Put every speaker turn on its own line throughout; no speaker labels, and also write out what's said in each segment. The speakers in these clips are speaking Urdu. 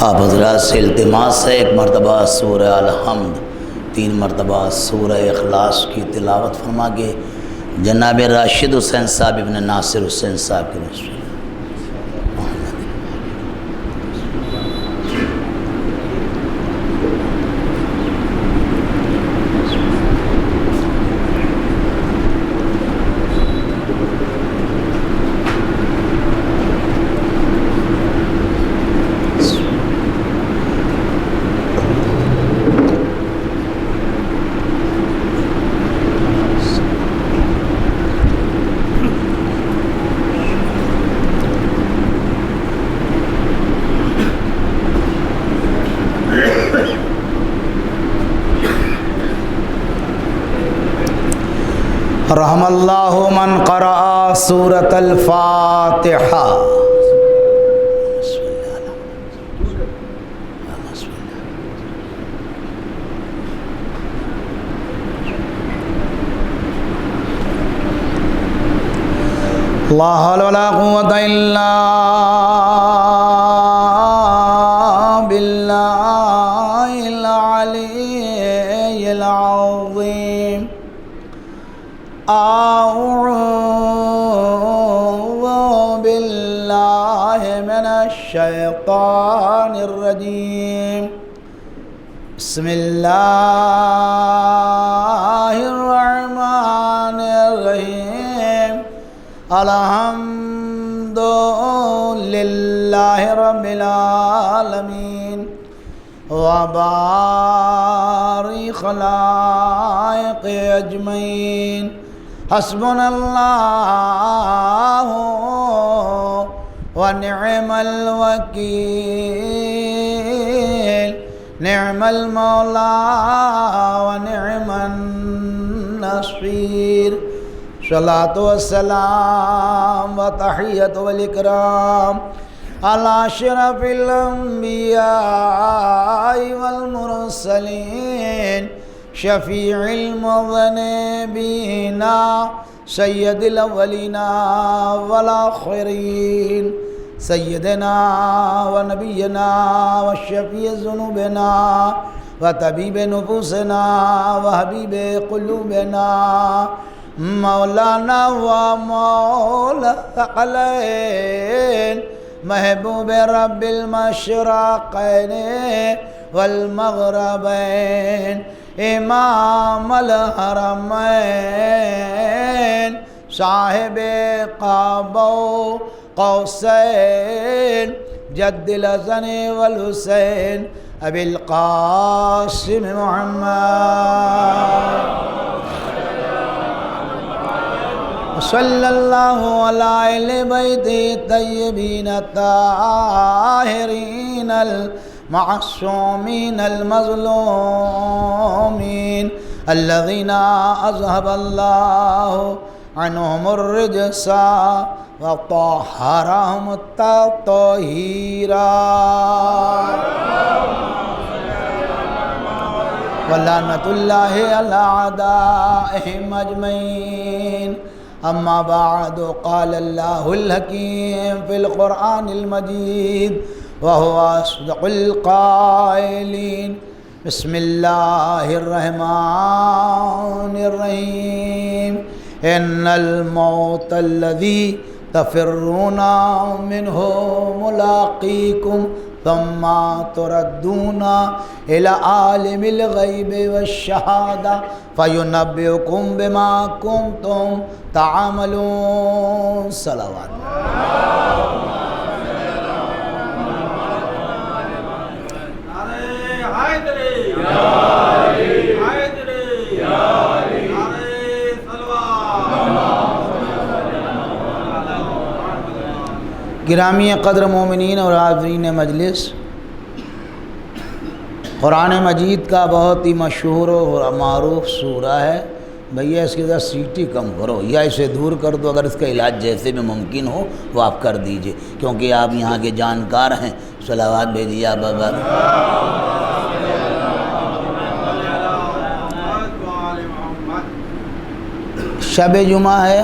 آپ حضرات سے التماس ہے ایک مرتبہ سورہ الحمد 3 مرتبہ سورہ اخلاص کی تلاوت فرما کے جناب راشد حسین صاحب ابن ناصر حسین صاحب کی رسول رحم اللہ من قرأ سورة الفاتحہ. لا حول ولا قوة إلا بالله العلي العظيم. أعوذ بالله من الشيطان الرجيم. بسم الله الرحمن الرحيم. الحمد لله رب العالمين وبارئ خلائق أجمعين. حسبنا الله ونعم الوكيل. نعم المولى ونعم النصير. صلاة والسلام وتحية والإكرام على أشرف الأنبياء والمرسلين شفيع المذنبين سيد الأولين والآخرين سيدنا ونبينا وشفيع ذنوبنا وطبيب نفوسنا وحبيب قلوبنا مولانا ومولا الثقلين محبوب رب المشرقين والمغربين امام الحرمين صاحب قاب قوسين جد الحسن والحسين ابي القاسم محمد صلی اللہ علی اہل بیت الطیبین الطاہرین المعصومین المظلومین الذین اذهب اللہ عنہم الرجس وطہرہم تطہیرا ولعنۃ اللہ علی اعدائہم اجمعین. اما بعد قال اللہ الحکیم فی القرآن المجید وهو اصدق القائلین. بسم اللہ الرحمن الرحیم. ان الموت الذی تفرون منہ ملاقیکم ثم تردون الى عالم الغیب والشہادہ فینبئکم بما کنتم تعملون. صلوات. گرامی قدر مومنین اور حاضرین مجلس، قرآن مجید کا بہت ہی مشہور و معروف سورہ ہے. بھیا اس کے ذرا سیٹی کم کرو یا اسے دور کر دو، اگر اس کا علاج جیسے بھی ممکن ہو وہ آپ کر دیجئے، کیونکہ آپ یہاں کے جانکار ہیں. صلوات بھیجیے آپ بابا. شب جمعہ ہے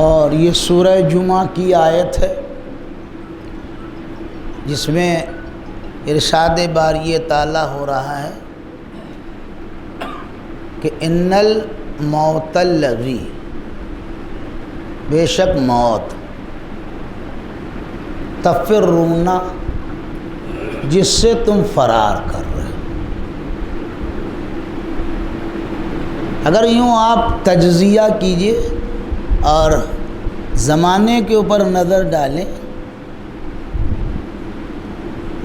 اور یہ سورہ جمعہ کی آیت ہے جس میں ارشاد باری تعالیٰ ہو رہا ہے کہ ان الموت الذی، بے شک موت، تفرون، جس سے تم فرار کر رہے. اگر یوں آپ تجزیہ کیجئے اور زمانے کے اوپر نظر ڈالیں،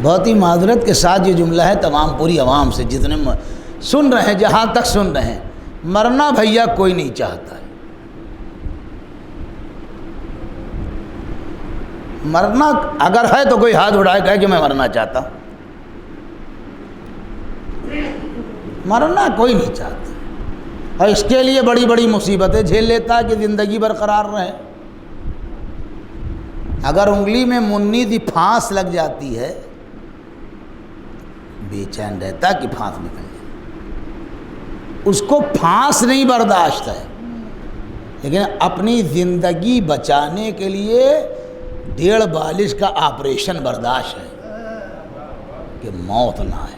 بہت ہی معذرت کے ساتھ یہ جملہ ہے تمام پوری عوام سے، جتنے سن رہے ہیں، جہاں تک سن رہے ہیں، مرنا بھیا کوئی نہیں چاہتا ہے. مرنا اگر ہے تو کوئی ہاتھ اٹھائے کہے کہ میں مرنا چاہتا ہوں. مرنا کوئی نہیں چاہتا، اور اس کے لیے بڑی بڑی مصیبتیں جھیل لیتا ہے کہ زندگی برقرار رہے. اگر انگلی میں منی دی پھانس لگ جاتی ہے، بے چین رہتا کہ پھانس نکل جائے. اس کو پھانس نہیں برداشت ہے، لیکن اپنی زندگی بچانے کے لیے 1.5 بالش کا آپریشن برداشت ہے کہ موت نہ آئے.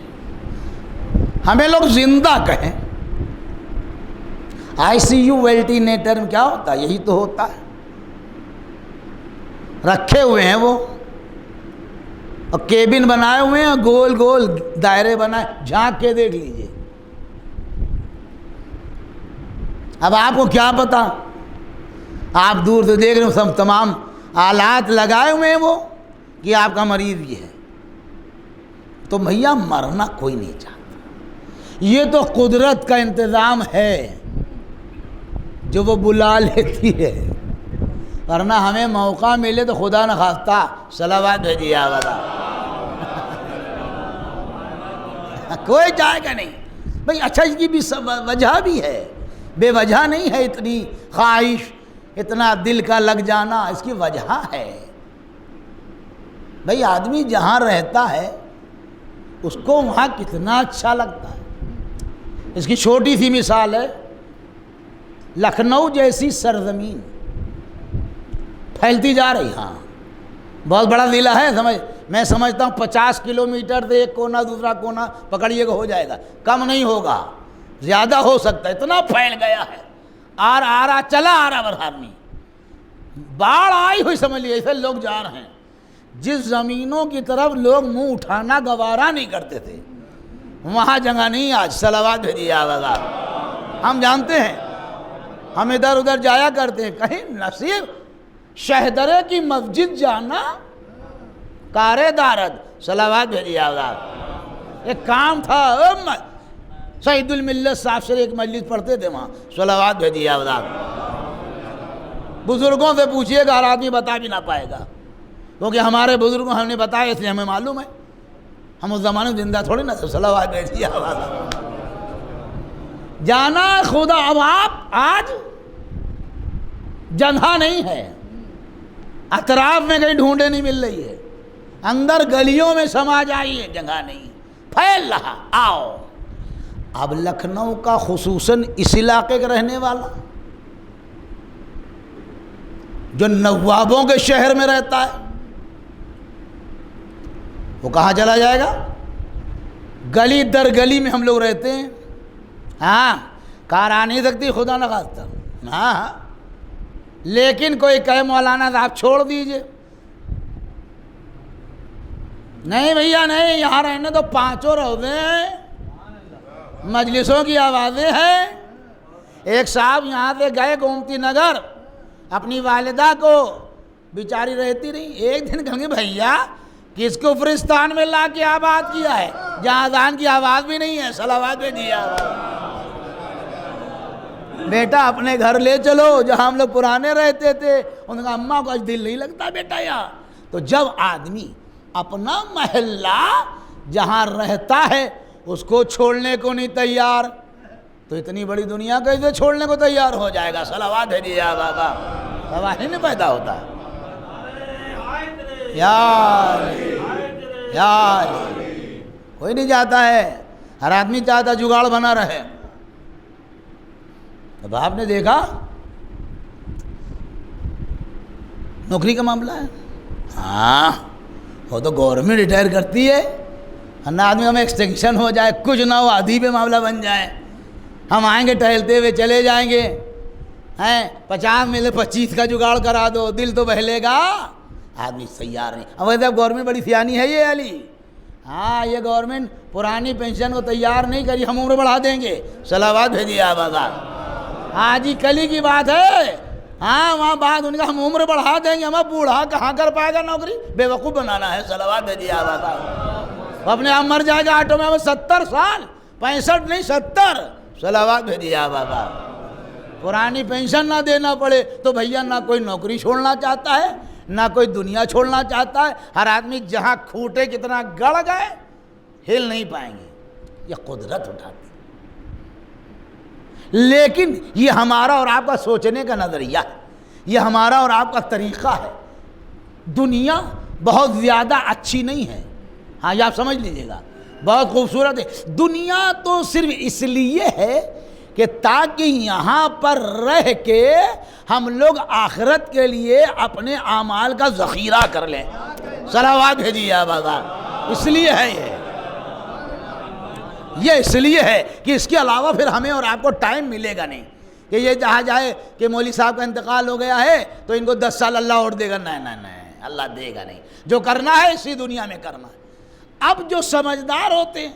ہمیں لوگ زندہ کہیں. آئی سی یو ویلٹینیٹر میں کیا ہوتا ہے؟ یہی تو ہوتا ہے. رکھے ہوئے ہیں وہ، اور کیبن بنائے ہوئے ہیں، گول گول دائرے بنائے، جھانک کے دیکھ لیجئے. اب آپ کو کیا پتا، آپ دور سے دیکھ رہے ہو، سب تمام آلات لگائے ہوئے ہیں وہ کہ آپ کا مریض یہ ہے. تو بھیا مرنا کوئی نہیں چاہتا. یہ تو قدرت کا انتظام ہے جو وہ بلا لیتی ہے، ورنہ ہمیں موقع ملے تو خدا نخواستہ صلوات بھیجیے آواز. کوئی جائے گا نہیں بھائی. اچھا اس کی بھی وجہ بھی ہے، بے وجہ نہیں ہے اتنی خواہش، اتنا دل کا لگ جانا. اس کی وجہ ہے بھائی آدمی جہاں رہتا ہے اس کو وہاں کتنا اچھا لگتا ہے. اس کی چھوٹی سی مثال ہے، لکھنؤ جیسی سرزمین پھیلتی جا رہی. ہاں بہت بڑا ضلع ہے، میں سمجھتا ہوں 50 کلومیٹر سے ایک کونا دوسرا کونا پکڑیے گا ہو جائے گا، کم نہیں ہوگا، زیادہ ہو سکتا ہے. اتنا پھیل گیا ہے، آ رہا چلا آ رہا برہمی. باڑھ آئی ہوئی سمجھ لیے، ایسے لوگ جا رہے ہیں. جس زمینوں کی طرف لوگ منہ اٹھانا گوارا نہیں کرتے تھے وہاں جگہ نہیں. آج صلوات بھیجیے آواز. ہم جانتے ہیں، ہم ادھر ادھر جایا کرتے ہیں، کہیں نصیب شہدرے کی مسجد جانا کار دارد. صلوات بھیجیے آواز. ایک کام تھا، سعید الملت صاحب سے ایک مجلس پڑھتے تھے وہاں. صلوات بھیجیے آواز. بزرگوں سے پوچھئے گا، ہر آدمی بتا بھی نہ پائے گا، کیونکہ ہمارے بزرگوں ہم نے بتایا اس لیے ہمیں معلوم ہے. ہم اس زمانے میں زندہ تھوڑی نہ تھے. صلوات بھیجیے آواز. جانا خدا. اب آپ آج جگہ نہیں ہے، اطراف میں کہیں ڈھونڈے نہیں مل رہی ہے، اندر گلیوں میں سما جائیے، جگہ نہیں، پھیل رہا. آؤ. اب لکھنؤ کا خصوصاً اس علاقے کا رہنے والا جو نوابوں کے شہر میں رہتا ہے، وہ کہاں چلا جائے گا؟ گلی در گلی میں ہم لوگ رہتے ہیں. ہاں کار آ نہیں سکتی خدا نخواستہ. ہاں لیکن کوئی کہے مولانا صاحب چھوڑ دیجئے، نہیں بھیا نہیں، یہاں رہنے تو 5 روزے ہیں، مجلسوں کی آوازیں ہیں. ایک صاحب یہاں سے گئے گومتی نگر، اپنی والدہ کو بیچاری رہتی رہی. ایک دن کہیں گے بھیا کس کو فرستان میں لا کے آباد کیا ہے جہاں اذان کی آواز بھی نہیں ہے. صلوات بھیجیے آواز. بیٹا اپنے گھر لے چلو جہاں ہم لوگ پرانے رہتے تھے. انہوں نے کہا اماں کو آج دل نہیں لگتا بیٹا یہاں. تو جب آدمی اپنا محلہ جہاں رہتا ہے اس کو چھوڑنے کو نہیں تیار، تو اتنی بڑی دنیا کیسے چھوڑنے کو تیار ہو جائے گا. صلوات بھیجیے بابا. سوال نہیں پیدا ہوتا. یار کوئی نہیں چاہتا ہے، ہر آدمی چاہتا جگاڑ بنا رہے. اب آپ نے دیکھا نوکری کا معاملہ ہے. ہاں وہ تو گورنمنٹ ریٹائر کرتی ہے، نہ آدمی ہمیں ایکسٹینشن ہو جائے، کچھ نہ ہو، آدھی پہ معاملہ بن جائے، ہم آئیں گے ٹہلتے ہوئے چلے جائیں گے، 50 ملے 25 کا جگاڑ کرا دو، دل تو بہلے گا، آدمی تیار نہیں۔ اب ویسے گورنمنٹ بڑی سیانی ہے یہ علی، ہاں یہ گورنمنٹ پرانی پینشن کو تیار نہیں کری، ہم عمر بڑھا دیں گے، صلوات بھیجیے آپ آزاد۔ ہاں جی کلی کی بات ہے، ہاں وہاں بات ان کا ہم عمر بڑھا دیں گے، ہم بوڑھا کہاں کر پائے گا نوکری، بے وقوف بنانا ہے، صلوات بھیجیے آپ آزاد۔ اپنے آپ مر جائے گا آٹو میں، 70 سال، 65 نہیں 70، صلوات بھیجیے آپ آزاد۔ پرانی پینشن نہ دینا پڑے تو بھیا نہ کوئی نوکری چھوڑنا چاہتا ہے، نہ کوئی دنیا چھوڑنا چاہتا ہے، ہر آدمی جہاں کھوٹے کتنا گڑ گئے ہل نہیں پائیں گے، یہ قدرت اٹھاتی۔ لیکن یہ ہمارا اور آپ کا سوچنے کا نظریہ ہے، یہ ہمارا اور آپ کا طریقہ ہے۔ دنیا بہت زیادہ اچھی نہیں ہے، ہاں یہ آپ سمجھ لیجیے گا، بہت خوبصورت ہے۔ دنیا تو صرف اس لیے ہے کہ تاکہ یہاں پر رہ کے ہم لوگ آخرت کے لیے اپنے اعمال کا ذخیرہ کر لیں، صلوات بھیجیے آپ آزاد۔ اس لیے ہے یہ اس لیے ہے کہ اس کے علاوہ پھر ہمیں اور آپ کو ٹائم ملے گا نہیں کہ یہ جہاں جائے کہ مولوی صاحب کا انتقال ہو گیا ہے تو ان کو 10 سال اللہ اور دے گا، نہیں اللہ دے گا نہیں، جو کرنا ہے اسی دنیا میں کرنا ہے۔ اب جو سمجھدار ہوتے ہیں،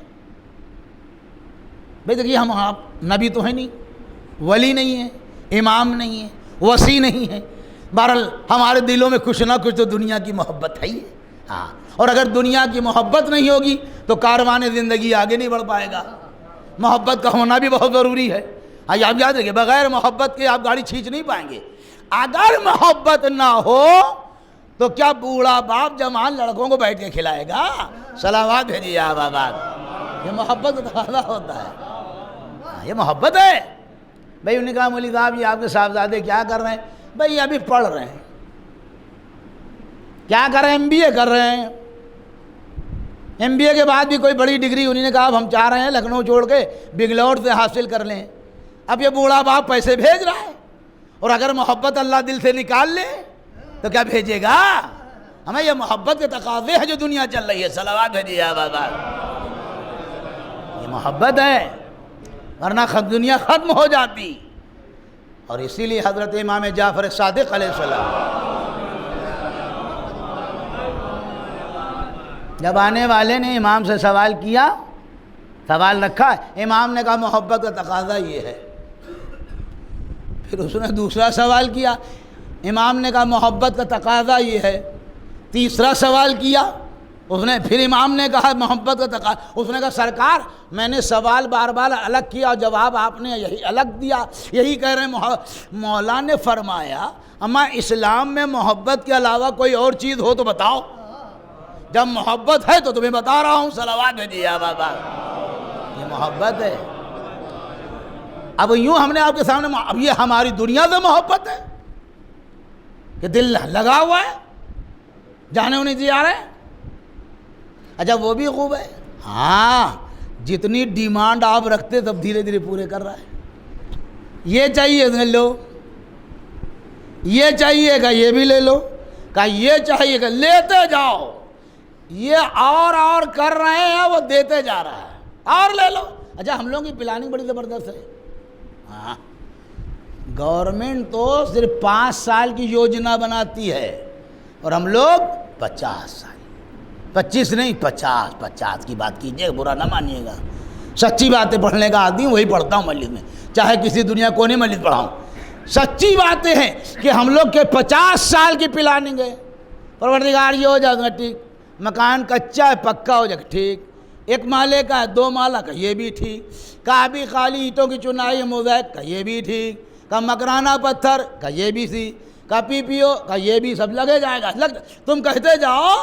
بھئی دیکھیے ہم آپ نبی تو ہیں نہیں، ولی نہیں ہیں، امام نہیں ہیں، وصی نہیں ہیں، بہرحال ہمارے دلوں میں کچھ نہ کچھ تو دنیا کی محبت ہے ہی ہے، ہاں، اور اگر دنیا کی محبت نہیں ہوگی تو کاروان زندگی آگے نہیں بڑھ پائے گا۔ محبت کا ہونا بھی بہت ضروری ہے، آپ یاد رکھیں بغیر محبت کے آپ گاڑی کھینچ نہیں پائیں گے۔ اگر محبت نہ ہو تو کیا بوڑھا باپ جوان لڑکوں کو بیٹھ کے کھلائے گا؟ صلوات بھیجیے آپ آباد۔ یہ محبت کا تقاضا ہوتا ہے، یہ محبت ہے۔ بھئی انہوں نے کہا مولوی صاحب یہ آپ کے صاحبزادے کیا کر رہے ہیں؟ بھئی ابھی پڑھ رہے ہیں۔ کیا کر رہے ہیں؟ MBA کر رہے ہیں۔ MBA کے بعد بھی کوئی بڑی ڈگری انہوں نے کہا اب ہم چاہ رہے ہیں لکھنؤ چھوڑ کے بنگلور سے حاصل کر لیں۔ اب یہ بوڑھا باپ پیسے بھیج رہا ہے، اور اگر محبت اللہ دل سے نکال لے تو کیا بھیجے گا؟ ہمیں یہ محبت کے تقاضے ہیں جو دنیا چل رہی ہے، صلوات بھیجیے آپ آباد۔ یہ محبت ہے، ورنہ دنیا ختم ہو جاتی۔ اور اسی لیے حضرت امام جعفر صادق علیہ السلام جب آنے والے نے امام سے سوال کیا، سوال رکھا، امام نے کہا محبت کا تقاضا یہ ہے۔ پھر اس نے دوسرا سوال کیا، امام نے کہا محبت کا تقاضا یہ ہے۔ تیسرا سوال کیا، پھر امام نے کہا محبت کا تقاضا۔ اس نے کہا سرکار میں نے سوال بار بار الگ کیا اور جواب آپ نے یہی الگ دیا، یہی کہہ رہے ہیں۔ مولا نے فرمایا اما اسلام میں محبت کے علاوہ کوئی اور چیز ہو تو بتاؤ، جب محبت ہے تو تمہیں بتا رہا ہوں، صلوات بھیجیے آپ آباد۔ یہ محبت ہے۔ اب یوں ہم نے آپ کے سامنے، اب یہ ہماری دنیا سے محبت ہے کہ دل لگا ہوا ہے، جانے انہیں جا رہے ہیں۔ اچھا وہ بھی خوب ہے، ہاں جتنی ڈیمانڈ آپ رکھتے تب دھیرے دھیرے پورے کر رہا ہے۔ یہ چاہیے لو، یہ چاہیے گا یہ بھی لے لو، کہا یہ چاہیے گا لیتے جاؤ، یہ اور کر رہے ہیں وہ دیتے جا رہا ہے، اور لے لو۔ اچھا ہم لوگوں کی پلاننگ بڑی زبردست ہے، ہاں گورنمنٹ تو صرف 5 سال کی یوجنا بناتی ہے اور ہم لوگ 50 سال، 25 نہیں 50 کی بات کیجیے، برا نہ مانیے گا، سچی باتیں پڑھنے کا آدمی وہی پڑھتا ہوں مسجد میں، چاہے کسی دنیا کونے مسجد پڑھاؤں۔ سچی باتیں ہیں کہ ہم لوگ کے 50 سال کی پلاننگ ہے، پروردگار یہ ہو جائے گا ٹھیک، مکان کچا ہے پکا ہو جائے گا ٹھیک، 1 مالے کا ہے 2 مالا کا یہ بھی ٹھیک، کا بھی خالی اینٹوں کی چنائی موزیک کا یہ بھی ٹھیک، کا مکرانہ پتھر کا یہ بھی سی، کا PPO کا یہ بھی سب لگے جائے گا، تم کہتے جاؤ،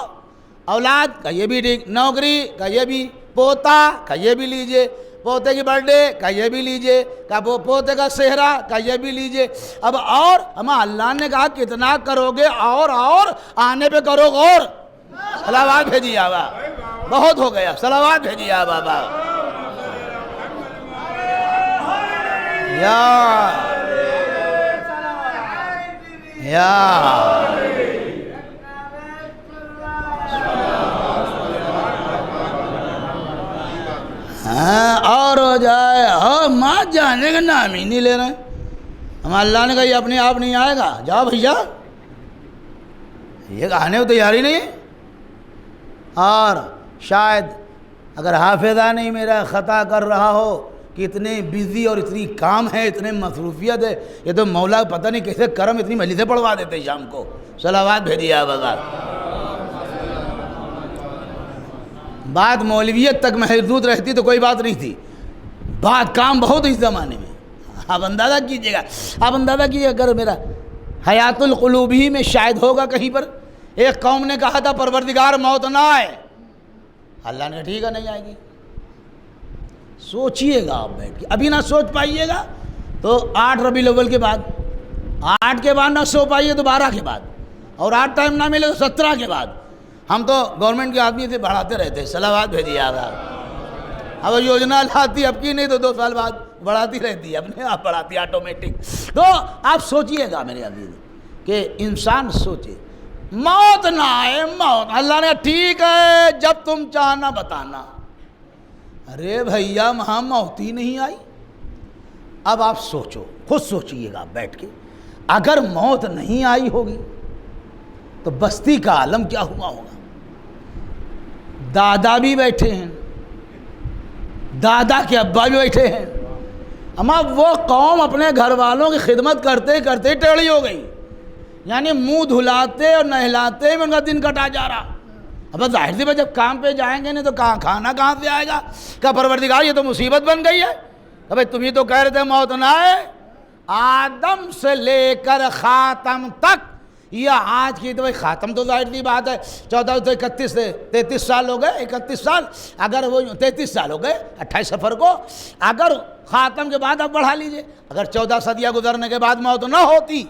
اولاد کا یہ بھی ٹھیک، نوکری کا یہ بھی، پوتا کا یہ بھی لیجئے، پوتے کی برتھ ڈے کا یہ بھی لیجئے، کا پوتے کا صحرا کا یہ بھی لیجئے۔ اب اور ہمیں اللہ نے کہا کتنا کرو گے، اور آنے پہ کرو غور، صلوات بھیجیے آبا، بہت ہو گیا، صلوات بھیجیے آبا۔ اور ہو جائے اور ماں جانے کا نام ہی نہیں لے رہے ہیں. ہم اللہ نے کہا یہ اپنے آپ نہیں آئے گا, جاؤ بھیا, یہ آنے کو تیاری نہیں ہے. اور شاید اگر حافظہ نہیں میرا خطا کر رہا ہو کہ اتنے بزی اور اتنی کام ہے, اتنے مصروفیت ہے, یہ تو مولا پتہ نہیں کیسے کرم اتنی مجلسیں پڑھوا دیتے شام کو. صلوات بھیجیے آپ آزاد. بات مولویت تک محدود رہتی تو کوئی بات نہیں تھی, بات کام بہت اس زمانے میں. آپ اندازہ کیجئے گا, آپ اندازہ کیجئے گا, اگر میرا حیات القلوب ہی میں شاید ہوگا کہیں پر ایک قوم نے کہا تھا پروردگار موت نہ آئے, اللہ نے ٹھیک ہے نہیں آئے گی. سوچئے گا آپ بیٹھ کے, ابھی نہ سوچ پائیے گا تو 8 ربیع الاول کے بعد, 8 کے بعد نہ سو پائیے تو 12 کے بعد, اور 8 ٹائم نہ ملے تو 17 کے بعد. ہم تو گورنمنٹ کے آدمی سے بڑھاتے رہتے ہیں. صلوات بھیجیے آپ. اب یوجنا لاتی اب کی نہیں تو 2 سال بعد بڑھاتی رہتی ہے, اپنے آپ بڑھاتی آٹومیٹک. تو آپ سوچئے گا میرے عزیز کہ انسان سوچے موت نہ آئے. موت اللہ نے ٹھیک ہے جب تم چاہنا بتانا. ارے بھیا وہاں موت ہی نہیں آئی. اب آپ سوچو, خود سوچئے گا بیٹھ کے, اگر موت نہیں آئی ہوگی تو بستی کا عالم کیا ہوا ہوگا. دادا بھی بیٹھے ہیں, دادا کے ابا بھی بیٹھے ہیں, اما وہ قوم اپنے گھر والوں کی خدمت کرتے کرتے ٹیڑھی ہو گئی. یعنی منہ دھلاتے اور نہلاتے میں ان کا دن کٹا جا رہا. اب ظاہر سی بات, جب کام پہ جائیں گے نہیں تو کھانا کہاں سے آئے گا. کہ پروردگار یہ تو مصیبت بن گئی ہے. کہ بھائی تم ہی تو کہہ رہے تھے موت نہ آئے. آدم سے لے کر خاتم تک, یہ آج کی تو بھائی خاتم تو ظاہر سی بات ہے 14 سے 31 سے 33 سال ہو گئے, 31 سال, اگر وہ 33 سال ہو گئے 28 سفر کو. اگر خاتم کے بعد آپ بڑھا لیجئے, اگر 14 صدیاں گزرنے کے بعد موت نہ ہوتی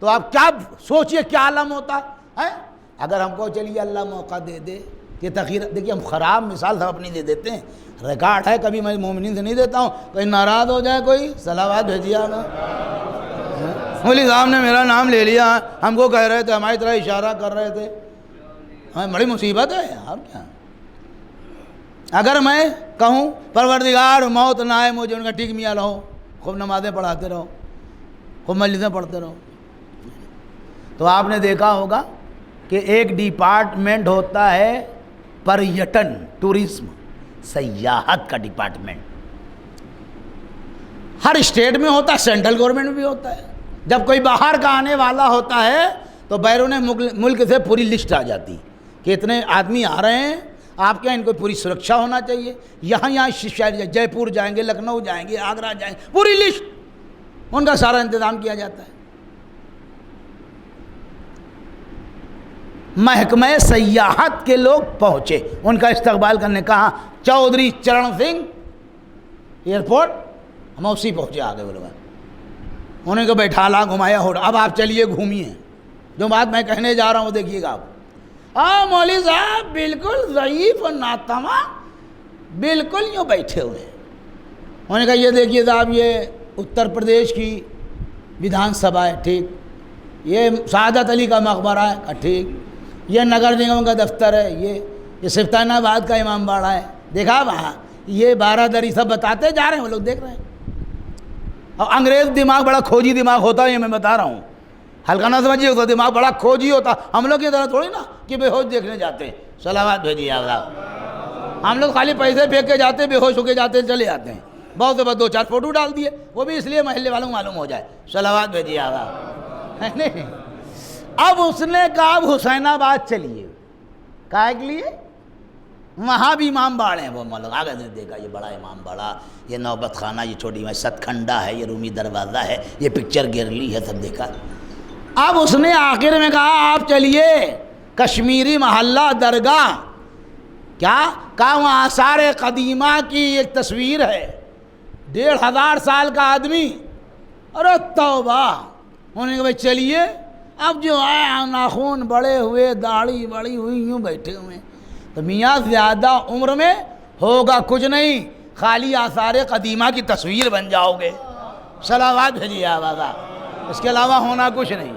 تو آپ کیا سوچئے کیا عالم ہوتا ہے. اگر ہم کو چلیے اللہ موقع دے دے, یہ تخیر دیکھیے ہم خراب مثال ہم اپنی دے دیتے ہیں, ریکارڈ ہے, کبھی میں مومنین سے نہیں دیتا ہوں, کہیں ناراض ہو جائے کوئی. صلوات بھیجیے آپ. مولوی صاحب نے میرا نام لے لیا, ہم کو کہہ رہے تھے, ہماری طرح اشارہ کر رہے تھے, ہمیں بڑی مصیبت ہے یار. کیا اگر میں کہوں پروردگار موت نہ آئے مجھے, ان کا ٹھیک میاں رہو, خوب نمازیں پڑھاتے رہو, خوب مجلسیں پڑھتے رہو. تو آپ نے دیکھا ہوگا کہ ایک ڈپارٹمنٹ ہوتا ہے پریٹن, ٹورزم, سیاحت کا ڈپارٹمنٹ. ہر اسٹیٹ میں ہوتا ہے, سینٹرل گورنمنٹ میں بھی ہوتا ہے. جب کوئی باہر کا آنے والا ہوتا ہے تو بیرون ملک سے پوری لسٹ آ جاتی کہ اتنے آدمی آ رہے ہیں, آپ کے یہاں ان کو پوری سرکشا ہونا چاہیے. یہاں شہر جے پور جائیں گے, لکھنؤ جائیں گے, آگرہ جائیں گے, پوری لسٹ, ان کا سارا انتظام کیا جاتا ہے. محکمہ سیاحت کے لوگ پہنچے, ان کا استقبال کرنے. کہاں؟ چودھری چرن سنگھ ایئرپورٹ, ہم اسی پہنچے. آگے وہ لوگ انہیں کو بیٹھا لا, گھمایا ہو. اب آپ چلیے گھومیے, جو بات میں کہنے جا رہا ہوں دیکھیے گا آپ. مولوی صاحب بالکل ضعیف اور ناتواں بالکل یوں بیٹھے ہوئے ہیں. انہوں نے کہا یہ دیکھیے صاحب, یہ اتر پردیش کی ودھان سبھا ہے, ٹھیک. یہ سعادت علی کا مقبرہ ہے, ٹھیک. یہ نگر نگم کا دفتر ہے, یہ سفتانہ آباد کا امام باڑہ ہے. دیکھا وہاں یہ 12 دری سب بتاتے جا رہے ہیں, وہ لوگ دیکھ رہے ہیں. اور انگریز دماغ بڑا کھوجی دماغ ہوتا ہے, یہ میں بتا رہا ہوں, ہلکا نہ سمجھیے, ہوتا دماغ بڑا کھوجی ہوتا. ہم لوگ کی طرح تھوڑی نا کہ بے ہوش دیکھنے جاتے ہیں. صلوات بھیجیے آپ. ہم لوگ خالی پیسے پھینک کے جاتے, بے ہوش ہو کے جاتے, چلے جاتے ہیں. بہت سے بس 2-4 فوٹو ڈال دیے, وہ بھی اس لیے محلے والوں کو معلوم ہو جائے. صلوات بھیجیے آپ. نہیں, اب اس نے کہا اب حسین آباد چلیے. کہا کے لیے وہاں بھی امام باڑے ہیں. وہ مطلب آگے دیکھا, یہ بڑا امام باڑہ, یہ نوبت خانہ, یہ چھوٹی میں ست کھنڈا ہے, یہ رومی دروازہ ہے, یہ پکچر گیلری ہے, سب دیکھا. اب اس نے آخر میں کہا آپ چلیے کشمیری محلہ درگاہ. کیا کہا؟ وہاں آثار قدیمہ کی ایک تصویر ہے, 1500 سال کا آدمی. ارے توبہ. انہوں نے کہا بھائی چلیے. اب جو آئے ناخون بڑے ہوئے, داڑھی بڑی ہوئی, یوں بیٹھے ہوئے. تو میاں زیادہ عمر میں ہوگا کچھ نہیں, خالی آثار قدیمہ کی تصویر بن جاؤ گے. صلوات بھیجیے آواز. اس کے علاوہ ہونا کچھ نہیں.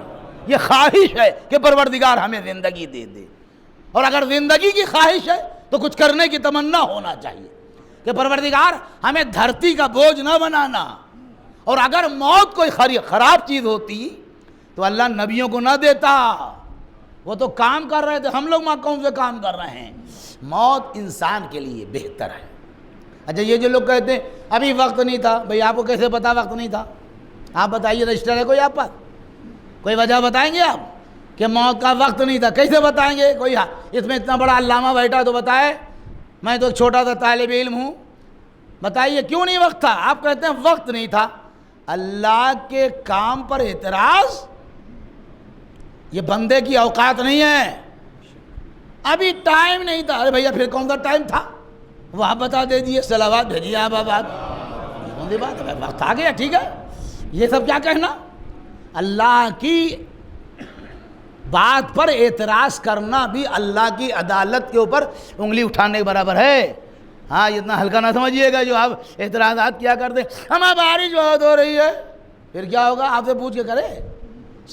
یہ خواہش ہے کہ پروردگار ہمیں زندگی دے دے, اور اگر زندگی کی خواہش ہے تو کچھ کرنے کی تمنا ہونا چاہیے. کہ پروردگار ہمیں دھرتی کا بوجھ نہ بنانا، اور اگر موت کوئی خراب چیز ہوتی تو اللہ نبیوں کو نہ دیتا، وہ تو کام کر رہے تھے، ہم لوگ وہاں کون سے کام کر رہے ہیں؟ موت انسان کے لیے بہتر ہے۔ اچھا یہ جو لوگ کہتے ہیں ابھی وقت نہیں تھا، بھئی آپ کو کیسے پتا وقت نہیں تھا؟ آپ بتائیے، رجسٹر ہے کوئی آپ پر؟ کوئی وجہ بتائیں گے آپ کہ موت کا وقت نہیں تھا؟ کیسے بتائیں گے؟ کوئی اس میں اتنا بڑا علامہ بیٹھا تو بتائے، میں تو ایک چھوٹا سا طالب علم ہوں، بتائیے کیوں نہیں وقت تھا؟ آپ کہتے ہیں وقت نہیں تھا۔ اللہ کے کام پر اعتراض، یہ بندے کی اوقات نہیں ہے، ابھی ٹائم نہیں تھا۔ ارے بھیا پھر کون سا ٹائم تھا؟ وہ آپ بتا دے دیے، صلوات بھیجیے آپ بات، کون سی بات ہے؟ وقت آ گیا، ٹھیک ہے، یہ سب کیا کہنا؟ اللہ کی بات پر اعتراض کرنا بھی اللہ کی عدالت کے اوپر انگلی اٹھانے کے برابر ہے۔ ہاں اتنا ہلکا نہ سمجھیے گا جو آپ اعتراضات کیا کرتے ہیں، ہمیں بارش بہت ہو رہی ہے، پھر کیا ہوگا؟ آپ سے پوچھ کے کرے،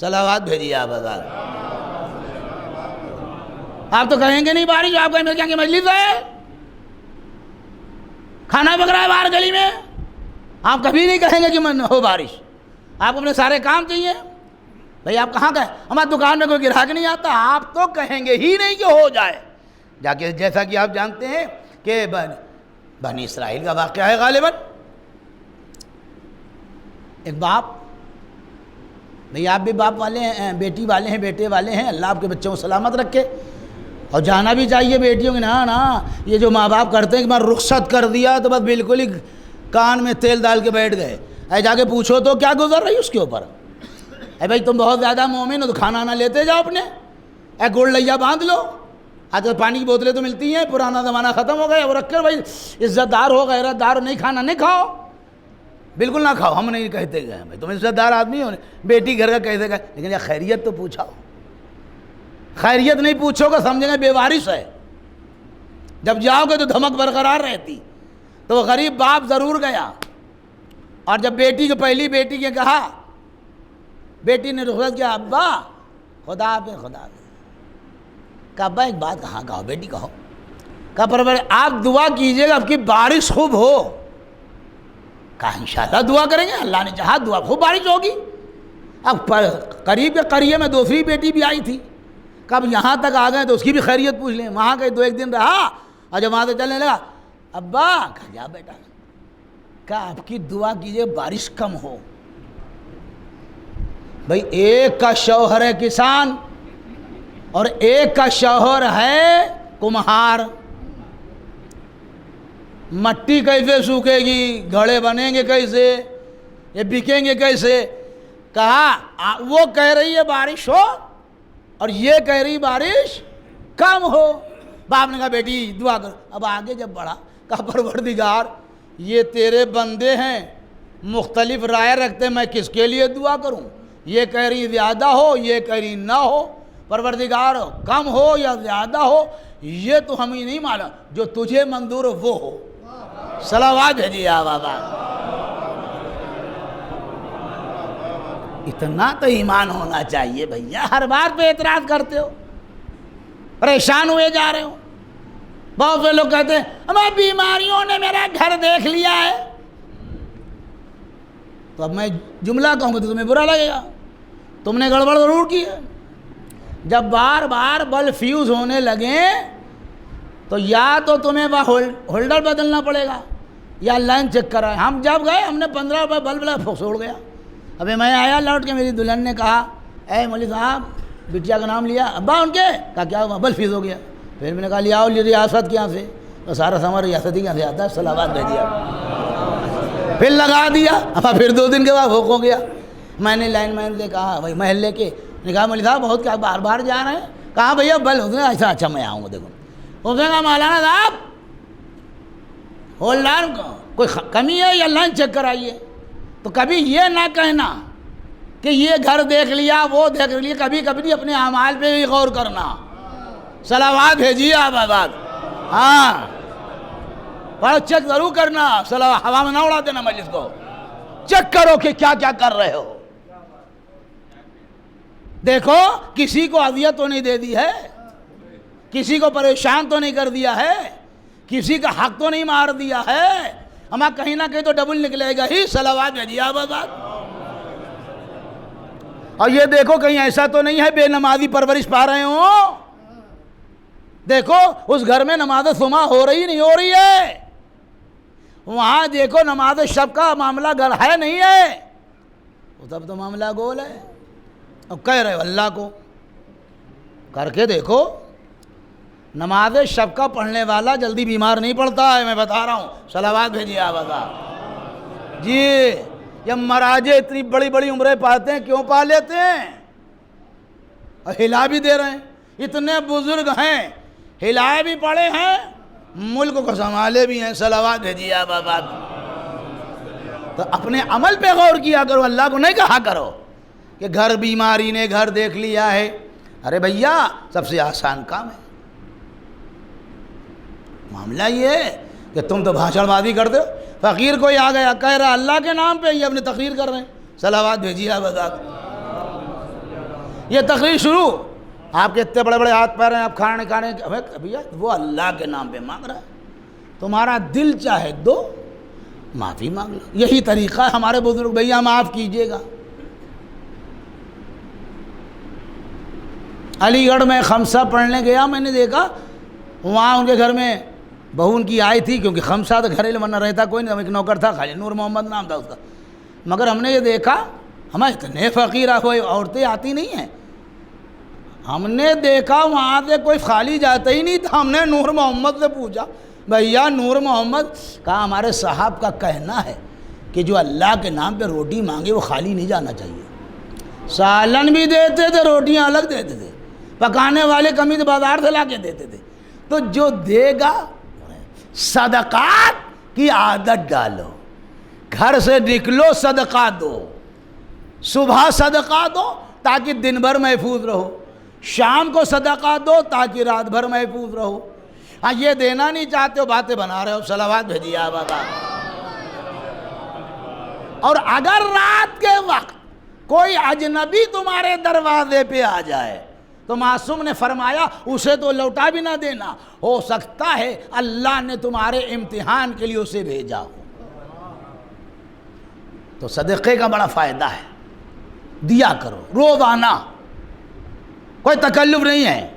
صلوات بھیجیے آپ بتا۔ آپ تو کہیں گے نہیں بارش، آپ کہیں کیا کہ مجلس ہے، کھانا پک رہا ہے باہر گلی میں، آپ کبھی نہیں کہیں گے کہ من ہو بارش، آپ اپنے سارے کام چاہیے۔ بھئی آپ کہاں گئے؟ ہماری دکان میں کوئی گراہک نہیں آتا، آپ تو کہیں گے ہی نہیں کہ ہو جائے جا کے، جیسا کہ آپ جانتے ہیں کہ بنی اسرائیل کا واقعہ ہے غالباً، ایک باپ، بھئی آپ بھی باپ والے ہیں، بیٹی والے ہیں، بیٹے والے ہیں، اللہ آپ کے بچوں کو سلامت رکھے، اور جانا بھی چاہیے بیٹیوں کے، نا یہ جو ماں باپ کرتے ہیں کہ میں رخصت کر دیا تو بس بالکل ہی کان میں تیل ڈال کے بیٹھ گئے، اے جا کے پوچھو تو کیا گزر رہی اس کے اوپر؟ اے بھائی تم بہت زیادہ مومن ہو تو کھانا نہ لیتے جاؤ اپنے، اے گڑ لیا باندھ لو، آج پانی کی بوتلیں تو ملتی ہیں، پرانا زمانہ ختم ہو گیا، وہ رکھ کر بھائی عزت دار ہو، غیرت دار ہو، نہیں کھانا نہیں کھاؤ، بالکل نہ کھاؤ، ہم نہیں کہتے گئے بھائی تم عزت دار آدمی ہو، بیٹی گھر کا کیسے گئے، لیکن یہ خیریت تو پوچھاؤ، خیریت نہیں پوچھو گا سمجھیں گے بے وارث ہے، جب جاؤ گے تو دھمک برقرار رہتی۔ تو وہ غریب باپ ضرور گیا، اور جب بیٹی کو، پہلی بیٹی کے کہا، بیٹی نے رخصت کیا، ابا خدا حافظ، خدا حافظ، کہا ابا ایک بات کہو بیٹی کہو، کہا پرور آپ دعا کیجئے گا اب کی بارش خوب ہو، کہا انشاءاللہ دعا کریں گے، اللہ نے چاہا دعا خوب بارش ہوگی۔ اب قریب کے قریے میں دوسری بیٹی بھی آئی تھی، کب یہاں تک آ گئے تو اس کی بھی خیریت پوچھ لیں، وہاں گئے 2 دن رہا، اور جب وہاں سے چلنے لگا، ابا کہا جا بیٹا، کہا آپ کی دعا کیجئے بارش کم ہو۔ بھئی ایک کا شوہر ہے کسان اور ایک کا شوہر ہے کمہار، مٹی کیسے سوکھے گی، گھڑے بنیں گے کیسے، یہ بکیں گے کیسے؟ کہا وہ کہہ رہی ہے بارش ہو اور یہ کہہ رہی بارش کم ہو۔ باپ نے کہا بیٹی دعا کر، اب آگے جب بڑھا، کہا پروردگار یہ تیرے بندے ہیں، مختلف رائے رکھتے، میں کس کے لیے دعا کروں؟ یہ کہہ رہی زیادہ ہو، یہ کہہ رہی نہ ہو، پروردگار کم ہو یا زیادہ ہو یہ تو ہمیں نہیں معلوم، جو تجھے منظور ہو وہ ہو۔ صلوات بھیجیے بابا۔ اتنا تو ایمان ہونا چاہیے بھیا، ہر بات پہ اعتراض کرتے ہو، پریشان ہوئے جا رہے ہو۔ بہت سے لوگ کہتے ہیں ہمیں بیماریوں نے میرا گھر دیکھ لیا ہے، تو اب میں جملہ کہوں گا تو تمہیں برا لگے گا، تم نے گڑبڑ ضرور کی ہے۔ جب بار بار بلب فیوز ہونے لگیں تو یا تو تمہیں وہ ہولڈر بدلنا پڑے گا یا لائن چیک کرائے۔ ہم جب گئے ہم نے 15 روپے بلب لگا، چھوڑ گیا۔ ابھی میں آیا لوٹ کے، میری دلہن نے کہا اے مولوی صاحب، بٹیا کا نام لیا، ابا ان کے، کہا کیا ہوا؟ بلب فیوز ہو گیا۔ پھر میں نے کہا لیا آؤ ریاست کے یہاں سے، تو سارا سامان ریاستی کے یہاں سے آتا ہے، صلوات بھیجیا، پھر لگا دیا۔ اب پھر 2 دن کے بعد بھوک ہو گیا۔ میں نے لائن مین سے کہا، وہی محلے کے نے کہا مولوی صاحب بہت کیا بار بار جا رہے ہیں؟ کہا بھیا بلب، ایسا اچھا میں آؤں گا، دیکھو اس نے کہا مولانا صاحب ہولڈر کوئی کمی ہے یا لائن چیک کرائیے۔ تو کبھی یہ نہ کہنا کہ یہ گھر دیکھ لیا وہ دیکھ لیا، کبھی کبھی اپنے اعمال پہ بھی غور کرنا۔ صلوات بھیجیے آپ آباد، ہاں پڑھو، چیک ضرور کرنا، صلوات ہوا میں نہ اڑا دینا، مجلس کو چیک کرو کہ کیا کیا کر رہے ہو۔ دیکھو کسی کو اذیت تو نہیں دے دی ہے، کسی کو پریشان تو نہیں کر دیا ہے، کسی کا حق تو نہیں مار دیا ہے، ہمیں کہیں نہ کہیں تو ڈبل نکلے گا ہی، صلوات بھیجیے آپ آباد۔ اور یہ دیکھو کہیں ایسا تو نہیں ہے بے نمازی پرورش پا رہے ہوں، دیکھو اس گھر میں نماز صبح ہو رہی نہیں ہو رہی ہے، وہاں دیکھو نماز شب کا معاملہ گھر ہے نہیں ہے، تب تو معاملہ گول ہے۔ اب کہہ رہے ہو اللہ کو، کر کے دیکھو، نماز شب کا پڑھنے والا جلدی بیمار نہیں پڑتا ہے، میں بتا رہا ہوں، صلوات بھیجیے آپ بتا جی۔ یہ مراجے اتنی بڑی بڑی عمریں پاتے ہیں، کیوں پا لیتے ہیں؟ اور ہلا بھی دے رہے ہیں، اتنے بزرگ ہیں، ہلائے بھی پڑے ہیں، ملک کو سنبھالے بھی ہیں، صلوات بھیجیے آپ آباد۔ تو اپنے عمل پہ غور کیا کرو، اللہ کو نہیں کہا کرو کہ گھر بیماری نے گھر دیکھ لیا ہے۔ ارے بھیا سب سے آسان کام ہے، معاملہ یہ ہے کہ تم تو بھاشن بازی کرتے ہو، فقیر کوئی آ گیا کہہ رہا اللہ کے نام پہ یہ اپنی تقریر کر رہے ہیں، صلوات بھیجیے آپ آباد۔ یہ تقریر شروع، آپ کے اتنے بڑے بڑے ہاتھ پیر ہیں، آپ کھانے بھیا وہ اللہ کے نام پہ مانگ رہا ہے، تمہارا دل چاہے دو، معافی مانگ لو، یہی طریقہ ہے ہمارے بزرگ، بھیا معاف کیجئے گا۔ علی گڑھ میں خمسہ پڑھنے گیا، میں نے دیکھا وہاں ان کے گھر میں بہو ان کی آئی تھی، کیونکہ خمسہ تو گھریلو ورنہ رہتا کوئی نہیں، ایک نوکر تھا خالی نور محمد نام تھا اس کا، مگر ہم نے یہ دیکھا ہمیں اتنے فقیر ہوئے، عورتیں آتی نہیں ہیں، ہم نے دیکھا وہاں سے کوئی خالی جاتا ہی نہیں تھا، ہم نے نور محمد سے پوچھا بھیا نور محمد، کہا ہمارے صاحب کا کہنا ہے کہ جو اللہ کے نام پہ روٹی مانگے وہ خالی نہیں جانا چاہیے، سالن بھی دیتے تھے، روٹیاں الگ دیتے تھے، پکانے والے کمی تو بازار سے لا کے دیتے تھے، تو جو دے گا صدقات کی عادت ڈالو، گھر سے نکلو صدقہ دو، صبح صدقہ دو تاکہ دن بھر محفوظ رہو، شام کو صدقہ دو تاکہ رات بھر محفوظ رہو۔ ہاں یہ دینا نہیں چاہتے ہو، باتیں بنا رہے ہو، صلوات بھیجیے آپ آبا۔ اور اگر رات کے وقت کوئی اجنبی تمہارے دروازے پہ آ جائے تو معصوم نے فرمایا اسے تو لوٹا بھی نہ دینا، ہو سکتا ہے اللہ نے تمہارے امتحان کے لیے اسے بھیجا ہو۔ تو صدقے کا بڑا فائدہ ہے، دیا کرو روزانہ، کوئی تکلف نہیں ہے۔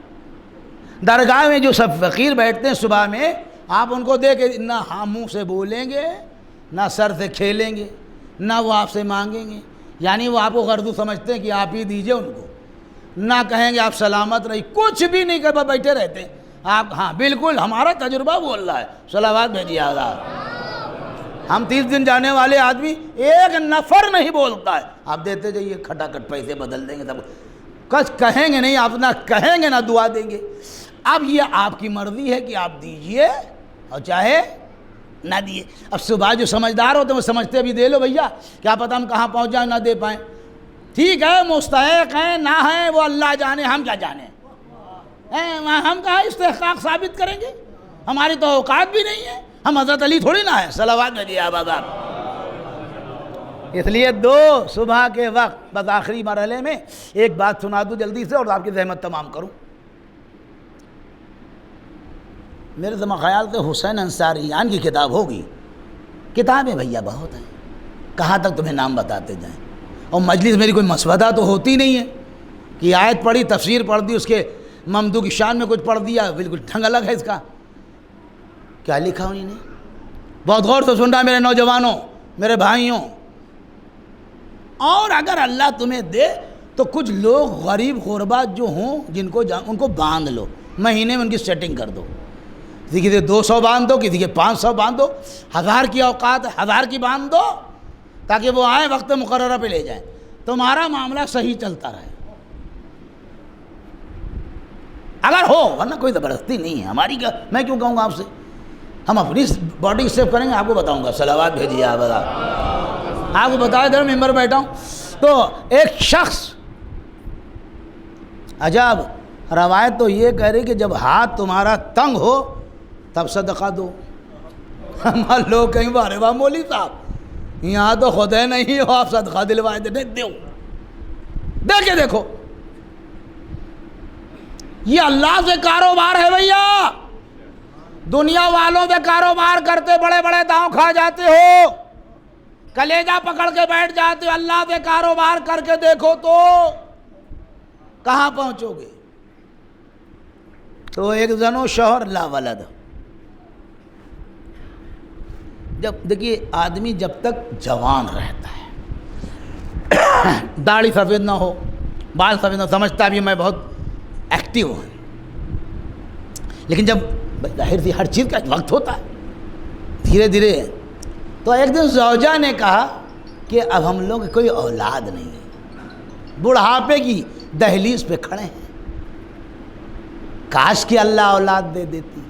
درگاہ میں جو سب فقیر بیٹھتے ہیں صبح میں، آپ ان کو دے کے نہ ہاں منہ سے بولیں گے، نہ سر سے کھیلیں گے، نہ وہ آپ سے مانگیں گے، یعنی وہ آپ کو غرض سمجھتے ہیں کہ آپ ہی دیجئے ان کو، نہ کہیں گے آپ سلامت رہی، کچھ بھی نہیں کہ بیٹھے رہتے ہیں آپ۔ ہاں بالکل ہمارا تجربہ بول رہا ہے، صلوات بھیجیے آپ۔ ہم 30 دن جانے والے آدمی ایک نفر نہیں بولتا ہے، آپ دیتے جائیے، کھٹاکھٹ پیسے بدل دیں گے، سب کچھ کہیں گے نہیں، آپ نہ کہیں گے نہ دعا دیں گے۔ اب یہ آپ کی مرضی ہے کہ آپ دیجئے اور چاہے نہ دیے۔ اب صبح جو سمجھدار ہوتے ہیں وہ سمجھتے بھی دے لو بھیا، کیا پتہ ہم کہاں پہنچ جائیں نہ دے پائیں، ٹھیک ہے مستحق ہیں نہ ہیں وہ اللہ جانے، ہم کیا جانے، ہم کہاں استحقاق ثابت کریں گے، ہماری تو اوقات بھی نہیں ہے، ہم حضرت علی تھوڑی نہ ہیں، صلوات بھیجیے آپ آباد۔ اس لیے دو صبح کے وقت، بس آخری مرحلے میں ایک بات سنا دوں جلدی سے اور آپ کی زحمت تمام کروں۔ میرے زمان خیال سے حسین انصاریان کی کتاب ہوگی، کتابیں بھیا بہت ہیں، کہاں تک تمہیں نام بتاتے جائیں، اور مجلس میری کوئی مسودہ تو ہوتی نہیں ہے کہ آیت پڑھی، تفسیر پڑھ دی، اس کے ممدوح کی شان میں کچھ پڑھ دیا، بالکل ڈھنگ الگ ہے اس کا، کیا لکھا انہوں نے، بہت غور سے سن رہا میرے نوجوانوں، میرے بھائیوں۔ اور اگر اللہ تمہیں دے تو کچھ لوگ غریب غربا جو ہوں جن کو ان کو باندھ لو، مہینے میں ان کی سیٹنگ کر دو، کسی کے 200 باندھ دو، کسی کے 500 باندھ دو، 1000 کی اوقات ہے 1000 کی باندھ دو، تاکہ وہ آئیں وقت مقررہ پہ لے جائیں، تمہارا معاملہ صحیح چلتا رہے۔ اگر ہو، ورنہ کوئی زبردستی نہیں ہے ہماری، کیا میں کیوں کہوں گا آپ سے، ہم اپنی باڈی سیو کریں گے، آپ کو بتاؤں گا، صلوات بھیجیے آپ کو بتایا ادھر ممبر بیٹھا ہوں۔ تو ایک شخص، عجب روایت تو یہ کہہ رہی کہ جب ہاتھ تمہارا تنگ ہو تب صدقہ دو۔ ہمارے لوگ کہیں بارے واہ مولوی صاحب یہاں تو خدا نہیں ہو، آپ صدقہ دلوائے دے دو، دے کے دیکھو، یہ اللہ سے کاروبار ہے بھیا، دنیا والوں پہ کاروبار کرتے بڑے بڑے داؤں کھا جاتے ہو، کلیجہ پکڑ کے بیٹھ جاتے ہو، اللہ پہ کاروبار کر کے دیکھو تو کہاں پہنچو گے؟ تو ایک زن و شوہر لا ولد. جب دیکھیے آدمی جب تک جوان رہتا ہے، داڑھی سفید نہ ہو، بال سفید نہ، سمجھتا بھی میں بہت ایکٹیو ہوں، لیکن جب ظاہر سی ہر چیز کا ایک وقت ہوتا ہے، دھیرے دھیرے. تو ایک دن زوجہ نے کہا کہ اب ہم لوگ کوئی اولاد نہیں ہے، بڑھاپے کی دہلیز پہ کھڑے ہیں، کاش کہ اللہ اولاد دے دیتی.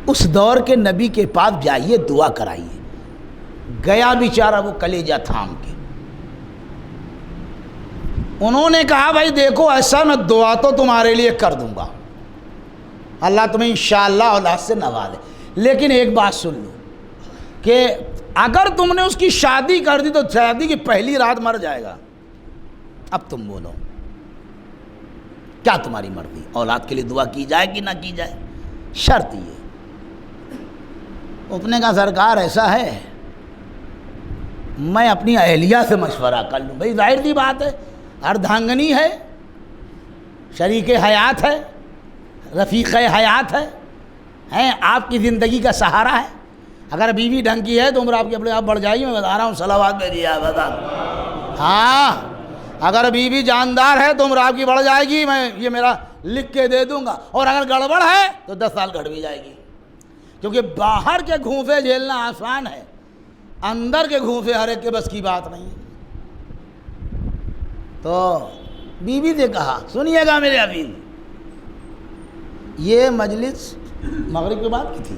اس دور کے نبی کے پاس جائیے، دعا کرائیے. گیا بیچارہ وہ کلیجہ تھام کے. انہوں نے کہا بھائی دیکھو ایسا میں دعا تو تمہارے لیے کر دوں گا، اللہ تمہیں انشاءاللہ اولاد سے نوازے، لیکن ایک بات سن لو کہ اگر تم نے اس کی شادی کر دی تو شادی کی پہلی رات مر جائے گا. اب تم بولو کیا تمہاری مرضی، اولاد کے لیے دعا کی جائے کہ نہ کی جائے؟ شرط یہ. اس نے کہا سرکار ایسا ہے میں اپنی اہلیہ سے مشورہ کر لوں. بھائی ظاہر سی بات ہے، اردھانگنی ہے، شریک حیات ہے، رفیق حیات ہے، آپ کی زندگی کا سہارا ہے. اگر بیوی ڈھنگ کی ہے تو عمر آپ کی اپنے آپ بڑھ جائے گی. میں بتا رہا ہوں صلوات بھیجیے آپ بتا. ہاں اگر بیوی جاندار ہے تو عمر آپ کی بڑھ جائے گی، میں یہ میرا لکھ کے دے دوں گا. اور اگر گڑبڑ ہے تو 10 سال گھٹ بھی جائے گی، کیونکہ باہر کے گھونفے جھیلنا آسان ہے، اندر کے گھونفے ہر ایک کے بس کی بات نہیں. تو بیوی نے کہا سنیے گا میرے عزیز، یہ مجلس مغرب کے بعد کی تھی،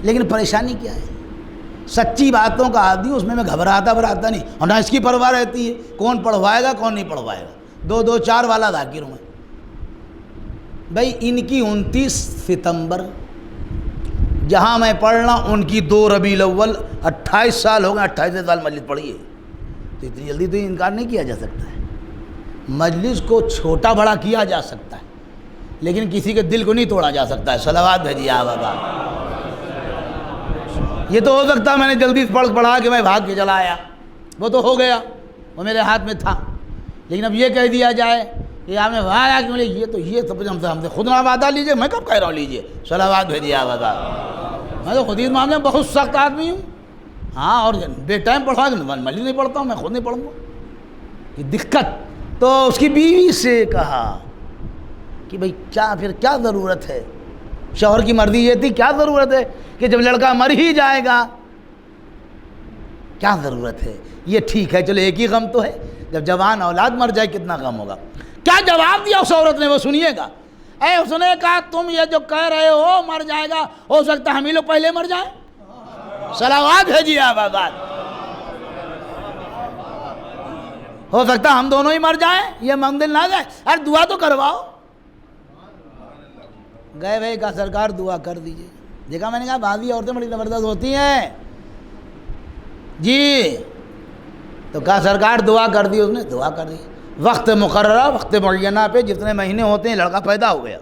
لیکن پریشانی کیا ہے، سچی باتوں کا عادی، اس میں گھبراتا نہیں، اور نہ اس کی پرواہ رہتی ہے کون پڑھوائے گا کون نہیں پڑھوائے گا. 2 4 والا ذاکر ہوں میں. بھائی ان کی 29 ستمبر جہاں میں پڑھنا، ان کی 2 ربیع الاول، 28 سال ہو گئے. 28 سال مجلس پڑھی ہے، تو اتنی جلدی تو انکار نہیں کیا جا سکتا ہے. مجلس کو چھوٹا بڑا کیا جا سکتا ہے، لیکن کسی کے دل کو نہیں توڑا جا سکتا ہے. صلوات بھیجیے آپ بابا. یہ تو ہو سکتا ہے میں نے جلدی پڑھا کہ میں بھاگ کے چلا آیا، وہ تو ہو گیا، وہ میرے ہاتھ میں تھا. لیکن اب یہ کہہ دیا جائے کہ آپ نے وہاں کیوں لے، یہ سب ہم سے خود نہ وعدہ لیجیے. میں کب کہہ رہا ہوں لیجیے؟ صلوات بھیجیے آپ بابا. میں تو خود اس معاملے میں بہت سخت آدمی ہوں. ہاں اور بے ٹائم پڑھا کہ مجلس نہیں پڑھتا ہوں، میں خود نہیں پڑھوں گا، یہ دقت. تو اس کی بیوی سے کہا کہ بھئی کیا ضرورت ہے؟ شوہر کی مرضی یہ تھی، کیا ضرورت ہے کہ جب لڑکا مر ہی جائے گا کیا ضرورت ہے؟ یہ ٹھیک ہے، چلو ایک ہی غم تو ہے، جب جوان اولاد مر جائے کتنا غم ہوگا. کیا جواب دیا اس عورت نے، وہ سنیے گا. اس نے کہا تم یہ جو کہہ رہے ہو مر جائے گا، ہو سکتا ہے ہم ہی لوگ پہلے مر جائیں. صلوات بھیجیے آپ آباد. ہو سکتا ہے ہم دونوں ہی مر جائیں، یہ منزل نہ جائے. ارے دعا تو کرواؤ. گئے بھائی کہا سرکار دعا کر دیجئے. دیکھا میں نے کہا بعضی عورتیں بڑی زبردست ہوتی ہیں جی. تو کہا سرکار دعا کر دی. اس نے دعا کر دی. وقت مقررہ، وقت معینہ پہ جتنے مہینے ہوتے ہیں لڑکا پیدا ہو گیا.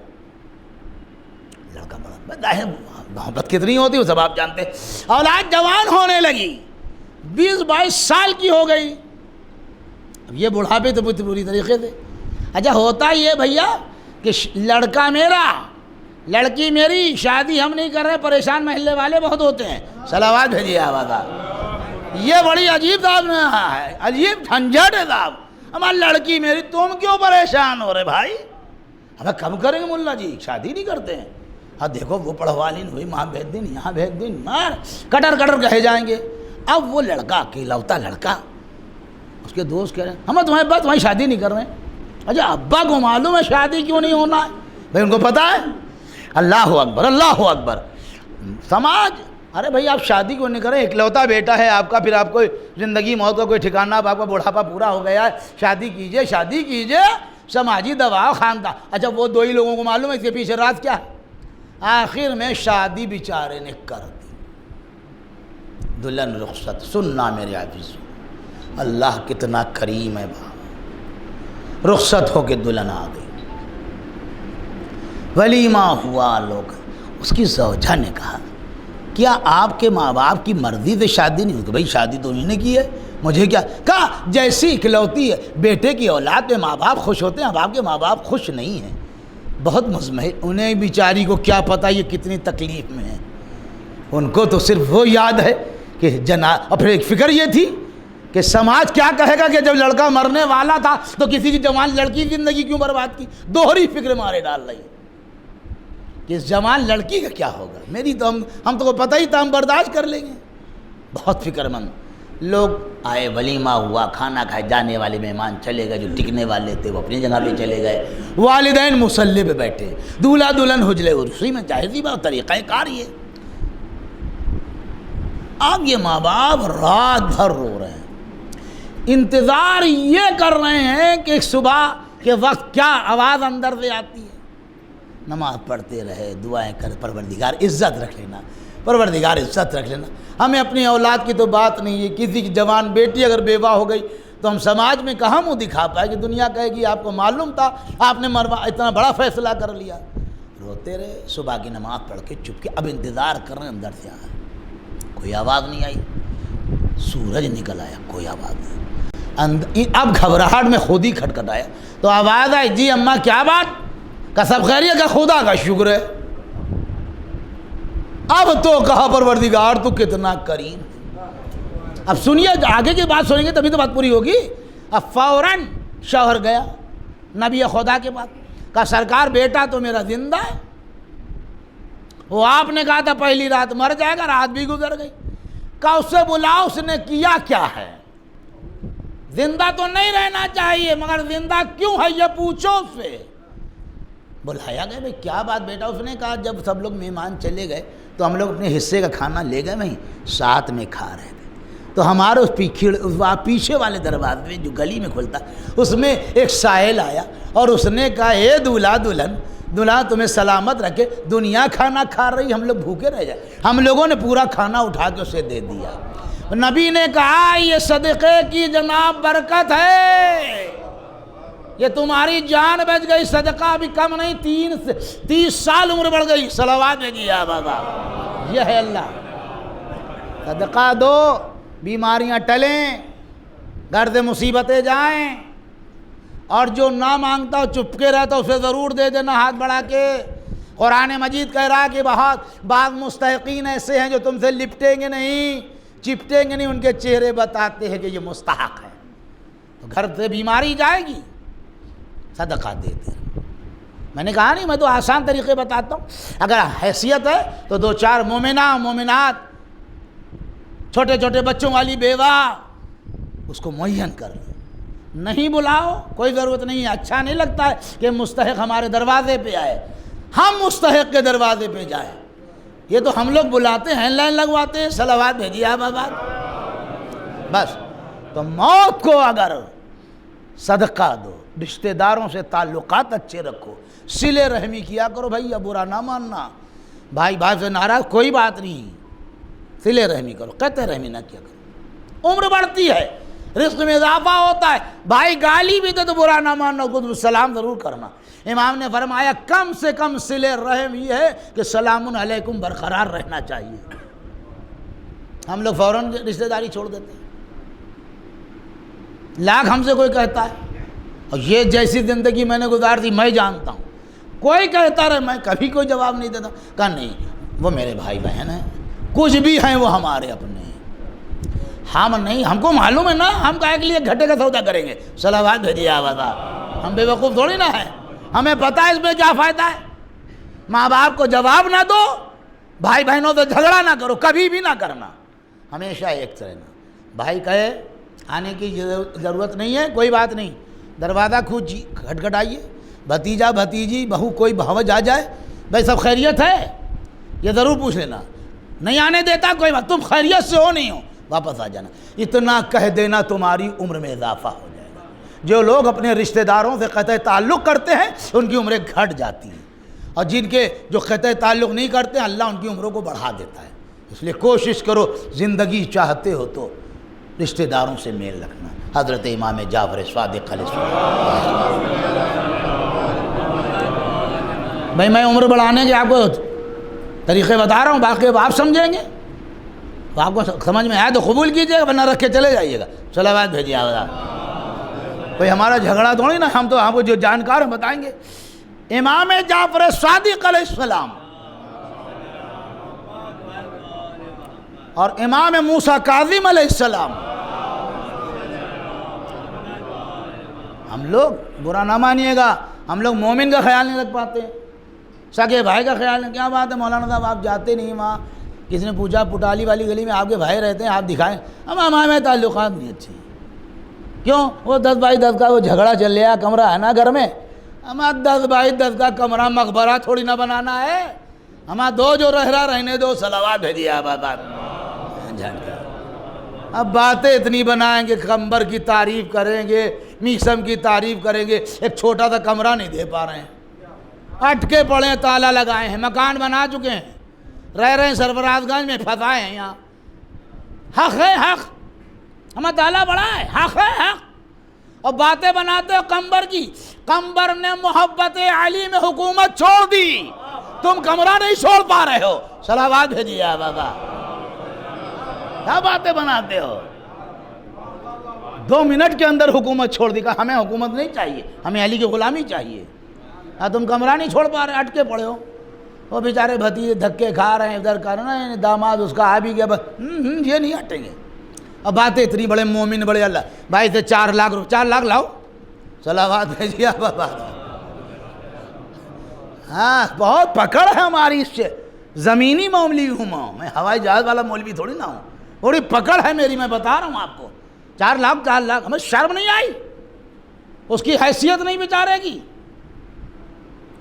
لڑکا بڑا محبت کتنی ہوتی ہے وہ سب آپ جانتے ہیں. اولاد جوان ہونے لگی، 20-22 سال کی ہو گئی. اب یہ بڑھاپے تو پوری طریقے سے. اچھا ہوتا یہ بھیا کہ لڑکا میرا لڑکی میری، شادی ہم نہیں کر رہے، پریشان محلے والے بہت ہوتے ہیں. صلوات بھیجیے آواز. یہ بڑی عجیب صاحب ہے، عجیب جھنجھٹ ہے صاحب. ہماری لڑکی میری، تم کیوں پریشان ہو رہے بھائی؟ ہمیں کم کریں گے ملا جی، شادی نہیں کرتے ہیں. ہاں دیکھو وہ پڑھوا لیں، وہی وہاں بھیج دیں، یہاں بھیج دیں، مار کٹر کہے جائیں گے. اب وہ لڑکا اکیلوتا لڑکا، اس کے دوست کہہ رہے ہیں ہم تمہارے بات تمہاری شادی نہیں کر رہے ہیں. اچھا ابا کو معلوم ہے شادی کیوں نہیں ہونا ہے؟ بھائی ان کو پتہ ہے. اللہ اکبر اللہ اکبر. سماج ارے بھائی آپ شادی کیوں نہیں کریں؟ اکلوتا بیٹا ہے آپ کا، پھر آپ کو زندگی موت کا کوئی ٹھکانہ، اب آپ کا بڑھاپا پورا ہو گیا ہے، شادی کیجئے شادی کیجئے. سماجی دباؤ خاندان. اچھا وہ 2 ہی لوگوں کو معلوم ہے اس کے پیچھے راز کیا ہے. آخر میں شادی بیچارے نے کر دی. دلہن رخصت. سننا میرے عزیز، اللہ کتنا کریم ہے. رخصت ہو کے دلہن آ گئی. ولیمہ ہوا لوگ. اس کی زوجہ نے کہا کیا آپ کے ماں باپ کی مرضی سے شادی نہیں ہوئی؟ بھائی شادی تو انہوں نے کی ہے، مجھے کیا. کہا جیسی اکلوتی ہے بیٹے کی اولاد میں ماں باپ خوش ہوتے ہیں، اب آپ کے ماں باپ خوش نہیں ہیں. بہت مزمحل، انہیں بیچاری کو کیا پتہ یہ کتنی تکلیف میں ہے. ان کو تو صرف وہ یاد ہے کہ اور پھر ایک فکر یہ تھی کہ سماج کیا کہے گا کہ جب لڑکا مرنے والا تھا تو کسی کی جوان لڑکی کی زندگی کیوں برباد کی. دوہری فکر مارے ڈال رہی کہ اس جوان لڑکی کا کیا ہوگا. میری تو ہم تو کو پتہ ہی تھا، ہم برداشت کر لیں گے. بہت فکر مند لوگ آئے، ولیمہ ہوا، کھانا کھائے، جانے والے مہمان چلے گئے، جو ٹکنے والے تھے وہ اپنی جگہ پہ چلے گئے. والدین مصلی پہ بیٹھے، دولہا دلہن حجلے اسی میں جائزی بات طریقہ کار یہ. اب یہ ماں باپ رات بھر رو رہے ہیں، انتظار یہ کر رہے ہیں کہ صبح کے وقت کیا آواز اندر سے آتی ہے. نماز پڑھتے رہے، دعائیں کر، پروردگار عزت رکھ لینا، پروردگار عزت رکھ لینا. ہمیں اپنی اولاد کی تو بات نہیں ہے، کسی کی جوان بیٹی اگر بیوہ ہو گئی تو ہم سماج میں کہاں منہ دکھا پائے کہ دنیا کہے گی آپ کو معلوم تھا، آپ نے اتنا بڑا فیصلہ کر لیا. روتے رہے، صبح کی نماز پڑھ کے چپ کے اب انتظار کر رہے ہیں. اندر سے آیا، کوئی آواز نہیں آئی. سورج نکل آیا، کوئی آواز نہیں. اب گھبراہٹ میں خود ہی کھٹکھٹایا تو آواز آئی، جی اماں کیا بات؟ کا سب خیریت؟ کا خدا کا شکر ہے. اب تو کہا پروردگار تو کتنا کریم. اب سنیے، آگے کی بات سنیں گے تبھی تو بات پوری ہوگی. اب فوراً شوہر گیا نبی خدا کے پاس، کہا سرکار بیٹا تو میرا زندہ ہے. وہ آپ نے کہا تھا پہلی رات مر جائے گا، رات بھی گزر گئی. کہا اس سے بلاؤ، اس نے کیا کیا ہے؟ زندہ تو نہیں رہنا چاہیے مگر زندہ کیوں ہے یہ پوچھو اس سے. بلایا گیا، بھائی کیا بات بیٹا؟ اس نے کہا جب سب لوگ مہمان چلے گئے تو ہم لوگ اپنے حصے کا کھانا لے گئے، وہیں ساتھ میں کھا رہے تھے. تو ہمارے اس پیچھے والے دروازے میں جو گلی میں کھلتا اس میں ایک سائل آیا اور اس نے کہا اے دولہا دلہن، دلہا تمہیں سلامت رکھے، دنیا کھانا کھا رہی، ہم لوگ بھوکے رہ جائیں. ہم لوگوں نے پورا کھانا اٹھا کے اسے دے دیا. نبی نے کہا یہ صدقے کی جناب برکت ہے، یہ تمہاری جان بچ گئی. صدقہ بھی کم نہیں، 30 سال عمر بڑھ گئی. صلوات بھیجیے یا بابا. یہ ہے اللہ. صدقہ دو، بیماریاں ٹلیں، گھر سے مصیبتیں جائیں. اور جو نہ مانگتا ہو چپ کے رہتا اسے ضرور دے دینا ہاتھ بڑھا کے. قرآن مجید کہہ رہا ہے کہ بعض مستحقین ایسے ہیں جو تم سے لپٹیں گے نہیں، چپٹیں گے نہیں، ان کے چہرے بتاتے ہیں کہ یہ مستحق ہے. تو گھر سے بیماری جائے گی، صدقہ دیتے ہیں. میں نے کہا نہیں، میں تو آسان طریقے بتاتا ہوں. اگر حیثیت ہے تو 2-4 مومنات، چھوٹے چھوٹے بچوں والی بیوہ، اس کو معین کر لو. نہیں بلاؤ، کوئی ضرورت نہیں ہے. اچھا نہیں لگتا ہے کہ مستحق ہمارے دروازے پہ آئے، ہم مستحق کے دروازے پہ جائیں. یہ تو ہم لوگ بلاتے ہیں، لائن لگواتے ہیں. صلوات بھیجیے آپ آباد. بس تو موت کو اگر صدقہ دو، رشتہ داروں سے تعلقات اچھے رکھو، صلہ رحمی کیا کرو. بھائی برا نہ ماننا، بھائی سے ناراض کوئی بات نہیں، صلہ رحمی کرو، قطع رحمی نہ کیا کرو. عمر بڑھتی ہے، رزق میں اضافہ ہوتا ہے. بھائی گالی بھی دے تو برا نہ ماننا، خود سلام ضرور کرنا. امام نے فرمایا کم سے کم صلہ رحم یہ ہے کہ سلام علیکم برقرار رہنا چاہیے. ہم لوگ فوراً رشتہ داری چھوڑ دیتے ہیں. لاکھ ہم سے کوئی کہتا ہے، اور یہ جیسی زندگی میں نے گزار دی میں جانتا ہوں. کوئی کہتا رہے، میں کبھی کوئی جواب نہیں دیتا. کہا نہیں، وہ میرے بھائی بہن ہیں، کچھ بھی ہیں وہ ہمارے اپنے ہیں. ہم نہیں، ہم کو معلوم ہے نا، ہم کہے کے لیے گھٹے کا سودا کریں گے. صلوات بھیجیے آبادا. ہم بے وقوف تھوڑی نہ ہیں، ہمیں پتہ ہے اس میں کیا فائدہ ہے. ماں باپ کو جواب نہ دو، بھائی بہنوں سے جھگڑا نہ کرو، کبھی بھی نہ کرنا، ہمیشہ ایک رہنا. بھائی کہے آنے کی ضرورت نہیں ہے، کوئی بات نہیں، دروازہ کھٹکھٹائیے. بھتیجا بھتیجی بہو کوئی بھوج آ جائے، بھائی سب خیریت ہے، یہ ضرور پوچھ لینا. نہیں آنے دیتا کوئی بات، تم خیریت سے ہو نہیں ہو، واپس آ جانا. اتنا کہہ دینا تمہاری عمر میں اضافہ ہو جائے گا. جو لوگ اپنے رشتہ داروں سے قطع تعلق کرتے ہیں ان کی عمریں گھٹ جاتی ہیں، اور جن کے جو قطع تعلق نہیں کرتے ہیں اللہ ان کی عمروں کو بڑھا دیتا ہے. اس لیے کوشش کرو، زندگی چاہتے ہو تو رشتہ داروں سے میل رکھنا. حضرت امام جعفر صادق علیہ السلام بھائی میں عمر بڑھانے کے آپ کو طریقے بتا رہا ہوں، باقی اب آپ سمجھیں گے، آپ کو سمجھ میں آئے تو قبول کیجیے گا، ورنہ رکھ کے چلے جائیے گا۔ صلوات بھیجیے آپ۔ کوئی ہمارا جھگڑا تھوڑی نا، ہم تو آپ کو جو جانکار ہیں بتائیں گے۔ امام جعفر صادق علیہ السلام اور امام موسیٰ کاظم علیہ السلام، ہم لوگ برا نہ مانیے گا، ہم لوگ مومن کا خیال نہیں رکھ پاتے، سگے بھائی کا خیال نہیں۔ کیا بات ہے مولانا صاحب، آپ جاتے نہیں وہاں، کسی نے پوچھا پٹالی والی گلی میں آپ کے بھائی رہتے ہیں، آپ دکھائیں، ہمارے تعلقات نہیں اچھے، کیوں؟ وہ 10 بائی 10 کا وہ جھگڑا چل رہا کمرہ ہے نا گھر میں، ہمارا 10 بائی 10 کا کمرہ مقبرہ تھوڑی نہ بنانا ہے، ہمارا دو جو رہنے دو۔ صلوات بھیجیے آپ۔ اب باتیں اتنی بنائیں گے، کمبر کی تعریف کریں گے، میسم کی تعریف کریں گے، ایک چھوٹا سا کمرہ نہیں دے پا رہے ہیں، اٹکے پڑے ہیں، تالا لگائے ہیں، مکان بنا چکے ہیں، رہ رہے ہیں سرفراز گنج میں، پھنسائے ہیں یہاں۔ حق ہے حق، ہمیں تالا بڑا ہے، حق ہے حق، اور باتیں بناتے ہو کمبر کی۔ کمبر نے محبت علی میں حکومت چھوڑ دی، تم کمرہ نہیں چھوڑ پا رہے ہو۔ صلوات بھیجیے بابا، کیا باتیں بناتے ہو؟ 2 منٹ کے اندر حکومت چھوڑ دی، کہا ہمیں حکومت نہیں چاہیے، ہمیں علی کی غلامی چاہیے۔ تم کمرہ نہیں چھوڑ پا رہے، اٹکے پڑے ہو۔ وہ بیچارے بھتیجے دھکے کھا رہے ہیں، ادھر کرنا ہے، داماد اس کا آ بھی گیا، بس یہ نہیں ہٹیں گے۔ اب باتیں اتنی بڑے مومن، بڑے اللہ بھائی سے 4 لاکھ 4 لاکھ لاؤ۔ صلوات بھیجیے بابا۔ ہاں بہت پکڑ ہے ہماری اس سے، زمینی مولوی ہوں میں، ہوائی جہاز والا مولوی تھوڑی نہ ہوں، تھوڑی پکڑ ہے میری، میں بتا رہا ہوں آپ کو۔ 4 لاکھ ہمیں شرم نہیں آئی، اس کی حیثیت نہیں بیچارے کی،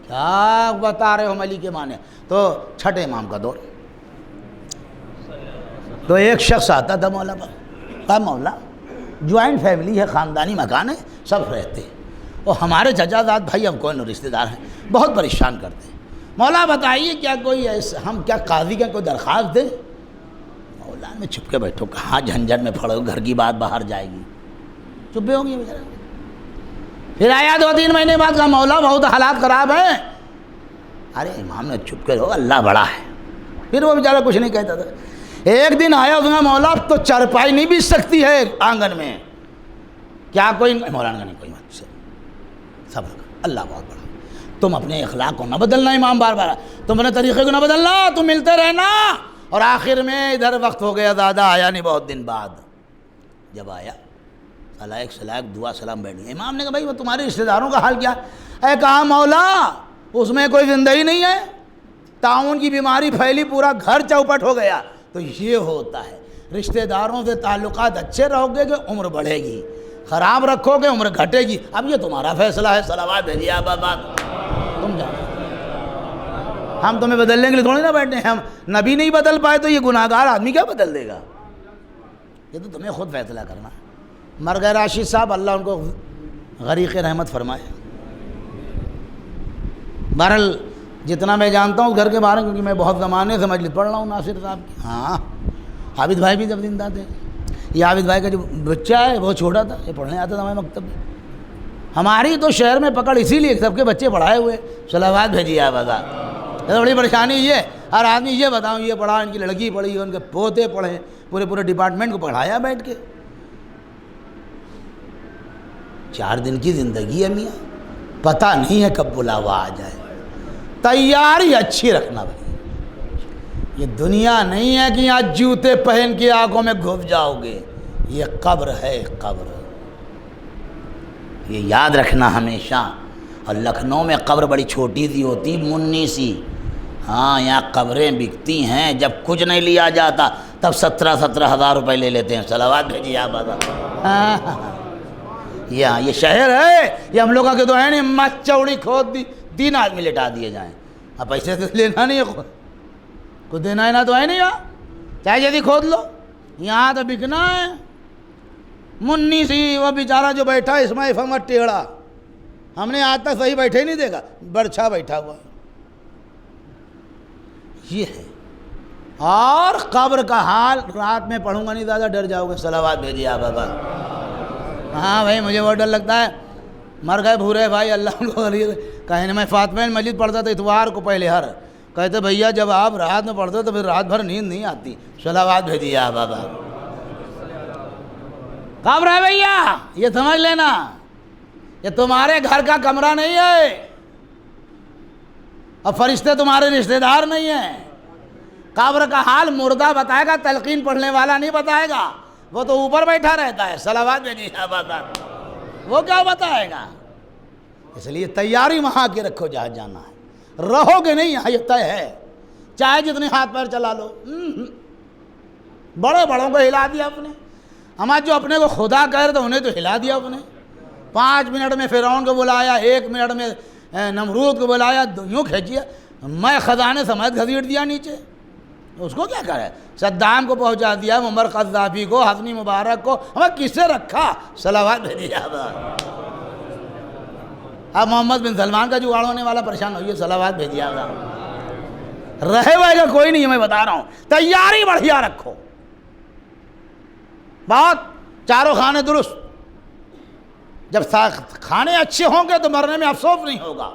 کیا بتا رہے ہو علی کے معنی۔ تو چھٹے امام کا دور، تو ایک شخص آتا تھا مولا پر، کہا مولا جوائنٹ فیملی ہے، خاندانی مکان ہے، سب رہتے ہیں، اور ہمارے چچا زاد بھائی ہم کوئی رشتہ دار ہیں، بہت پریشان کرتے ہیں، مولا بتائیے کیا کوئی ہم کیا قاضی کا کوئی درخواست دیں؟ مولا میں چھپ کے بیٹھو، کہاں جھنجھٹ میں پڑو، گھر کی بات باہر جائے گی، چپے ہو گئی بیچارہ۔ پھر آیا 2-3 مہینے بعد، کہا مولا بہت حالات خراب ہیں۔ ارے امام نے چپ کے رہو، اللہ بڑا ہے۔ پھر وہ بیچارہ کچھ نہیں کہتا تھا۔ ایک دن آیا اس نے، مولا اب تو چارپائی نہیں بچ سکتی ہے آنگن میں، کیا کوئی؟ مولانا کا نہیں کوئی مت سے صبر کر، اللہ بہت بڑا، تم اپنے اخلاق کو نہ بدلنا امام، بار بار تم اپنے طریقے کو نہ بدلنا، تم ملتے رہنا۔ اور آخر میں ادھر وقت ہو گیا، زیادہ آیا نہیں، بہت دن بعد جب آیا، سلائق دعا سلام بیٹھی، امام نے کہا بھائی وہ تمہارے رشتہ داروں کا حال کیا؟ اے کہا مولا اس میں کوئی زندگی نہیں ہے، طاعون کی بیماری پھیلی، پورا گھر چوپٹ ہو گیا۔ تو یہ ہوتا ہے، رشتہ داروں سے تعلقات اچھے رہو گے کہ عمر بڑھے گی، خراب رکھو گے عمر گھٹے گی، اب یہ تمہارا فیصلہ ہے۔ صلوات بھیجیے آپ، تم جانو، ہم تمہیں بدلنے کے لیے تھوڑی نہ بیٹھے ہیں، ہم نبی نہیں بدل پائے تو یہ گناہ گار آدمی کیا بدل دے گا؟ یہ تو تمہیں خود فیصلہ کرنا ہے۔ مر گئے راشد صاحب، اللہ ان کو غریق رحمت فرمائے۔ بہرحال جتنا میں جانتا ہوں اس گھر کے بارے میں، کیونکہ میں بہت زمانے سے مجلس پڑھ رہا ہوں ناصر صاحب کی۔ ہاں عابد بھائی بھی جب زندہ تھے، یہ عابد بھائی کا جو بچہ ہے بہت چھوٹا تھا، یہ پڑھنے آتا تھا ہمارے مکتب میں۔ ہماری تو شہر میں پکڑ اسی لیے سب کے بچے پڑھائے ہوئے۔ صلوات بھیجیے آپ، بڑی پریشانی یہ، ہر آدمی یہ بتاؤں یہ پڑھا، ان کی لڑکی پڑھی، ان کے پوتے پڑھے، پورے ڈپارٹمنٹ کو پڑھایا بیٹھ کے۔ 4 دن کی زندگی ہے میاں، پتہ نہیں ہے کب بلاوا آ جائے، تیاری اچھی رکھنا بھائی۔ یہ دنیا نہیں ہے کہ آج جوتے پہن کے آنکھوں میں گھس جاؤ گے، یہ قبر ہے، قبر، یہ یاد رکھنا ہمیشہ۔ اور لکھنؤ میں قبر بڑی چھوٹی سی ہوتی، منی سی، ہاں یہاں قبریں بکتی ہیں، جب کچھ نہیں لیا جاتا تب 17 ہزار روپے لے لیتے ہیں۔ صلوات بھیجیے آپ۔ یہ شہر ہے، یہ ہم لوگوں کے تو ہے نہیں، مچ چوڑی کھود دی، 3 آدمی لٹا دیے جائیں، اب پیسے سے لینا نہیں ہے، کچھ دینا ہے نا تو ہے نہیں، یہاں چاہے جیسی کھود لو، یہاں تو بکنا ہے۔ منی سی وہ بیچارہ جو بیٹھا اسماعیل فمت ٹیڑھا، ہم نے آج تک صحیح بیٹھے نہیں دیکھا، برچھا بیٹھا ہوا، یہ ہے۔ اور قبر کا حال رات میں پڑھوں گا نہیں، زیادہ ڈر جاؤ گے۔ صلوات بھیجیے آپ بابا۔ ہاں بھائی مجھے بہت ڈر لگتا ہے، مر گئے بھورے بھائی، اللہ ان کو کہنے میں فاطمہ مسجد پڑھتا تھا اتوار کو پہلے ہر، کہتے بھیا جب آپ رات میں پڑھتے تو پھر رات بھر نیند نہیں آتی، صلوات بھیجیے آپ بابا۔ کب رہے بھیا یہ سمجھ لینا، یہ تمہارے گھر کا کمرہ نہیں ہے اور فرشتے تمہارے رشتہ دار نہیں ہیں۔ قبر کا حال مردہ بتائے گا، تلقین پڑھنے والا نہیں بتائے گا، وہ تو اوپر بیٹھا رہتا ہے، صلوات بھیجیے آپ بابا، وہ کیا بتائے گا؟ اس لیے تیاری وہاں کی رکھو جہاں جانا ہے، رہو گے نہیں یہاں، یہ طے ہے، چاہے جتنے ہاتھ پیر چلا لو۔ بڑوں کو ہلا دیا اپنے، ہمارے جو اپنے کو خدا کہہ رہے تھے انہیں تو ہلا دیا اپنے۔ 5 منٹ میں فرعون کو بلایا، 1 منٹ میں نمرود کو بلایا، یوں کھینچیا، میں خزانے سمیت گھسیٹ دیا نیچے، اس کو کیا کرے؟ صدام کو پہنچا دیا، معمر قذافی کو، حسنی مبارک کو، ہمیں کس سے رکھا؟ صلوات بھیجیے آپ۔ اب محمد بن سلمان کا جگاڑ ہونے والا پریشان ہوئیے، صلوات بھیجیے آپ۔ رہے ہوئے گا کوئی نہیں، میں بتا رہا ہوں، تیاری بڑھیا رکھو، بہت چاروں کھانے درست۔ جب کھانے اچھے ہوں گے تو مرنے میں افسوس نہیں ہوگا۔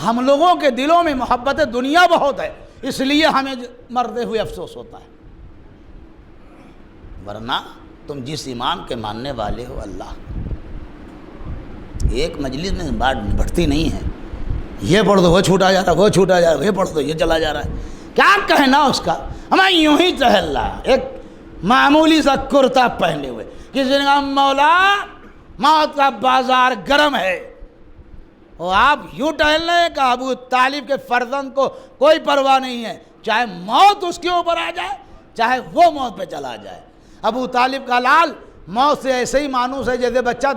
ہم لوگوں کے دلوں میں محبت دنیا بہت ہے، اس لیے ہمیں مرتے ہوئے افسوس ہوتا ہے، ورنہ تم جس ایمان کے ماننے والے ہو، اللہ ایک مجلس میں بات بڑھتی نہیں ہے، یہ پڑھ دو وہ چھوٹا جا رہا ہے، وہ چھوٹا جا رہا ہے، یہ پڑھ دو یہ چلا جا رہا ہے، کیا کہنا اس کا؟ ہمیں یوں ہی چہل رہا ہے، ایک معمولی سا کرتا پہنے ہوئے، کسی نے کہا مولا موت کا بازار گرم ہے، اور آپ یوں ٹہل رہے ہیں کہ ابو طالب کے فرزند کو کوئی پرواہ نہیں ہے، چاہے موت اس کے اوپر آ جائے چاہے وہ موت پہ چلا جائے۔ ابو طالب کا لال موت سے ایسے ہی مانوس ہے جیسے بچہ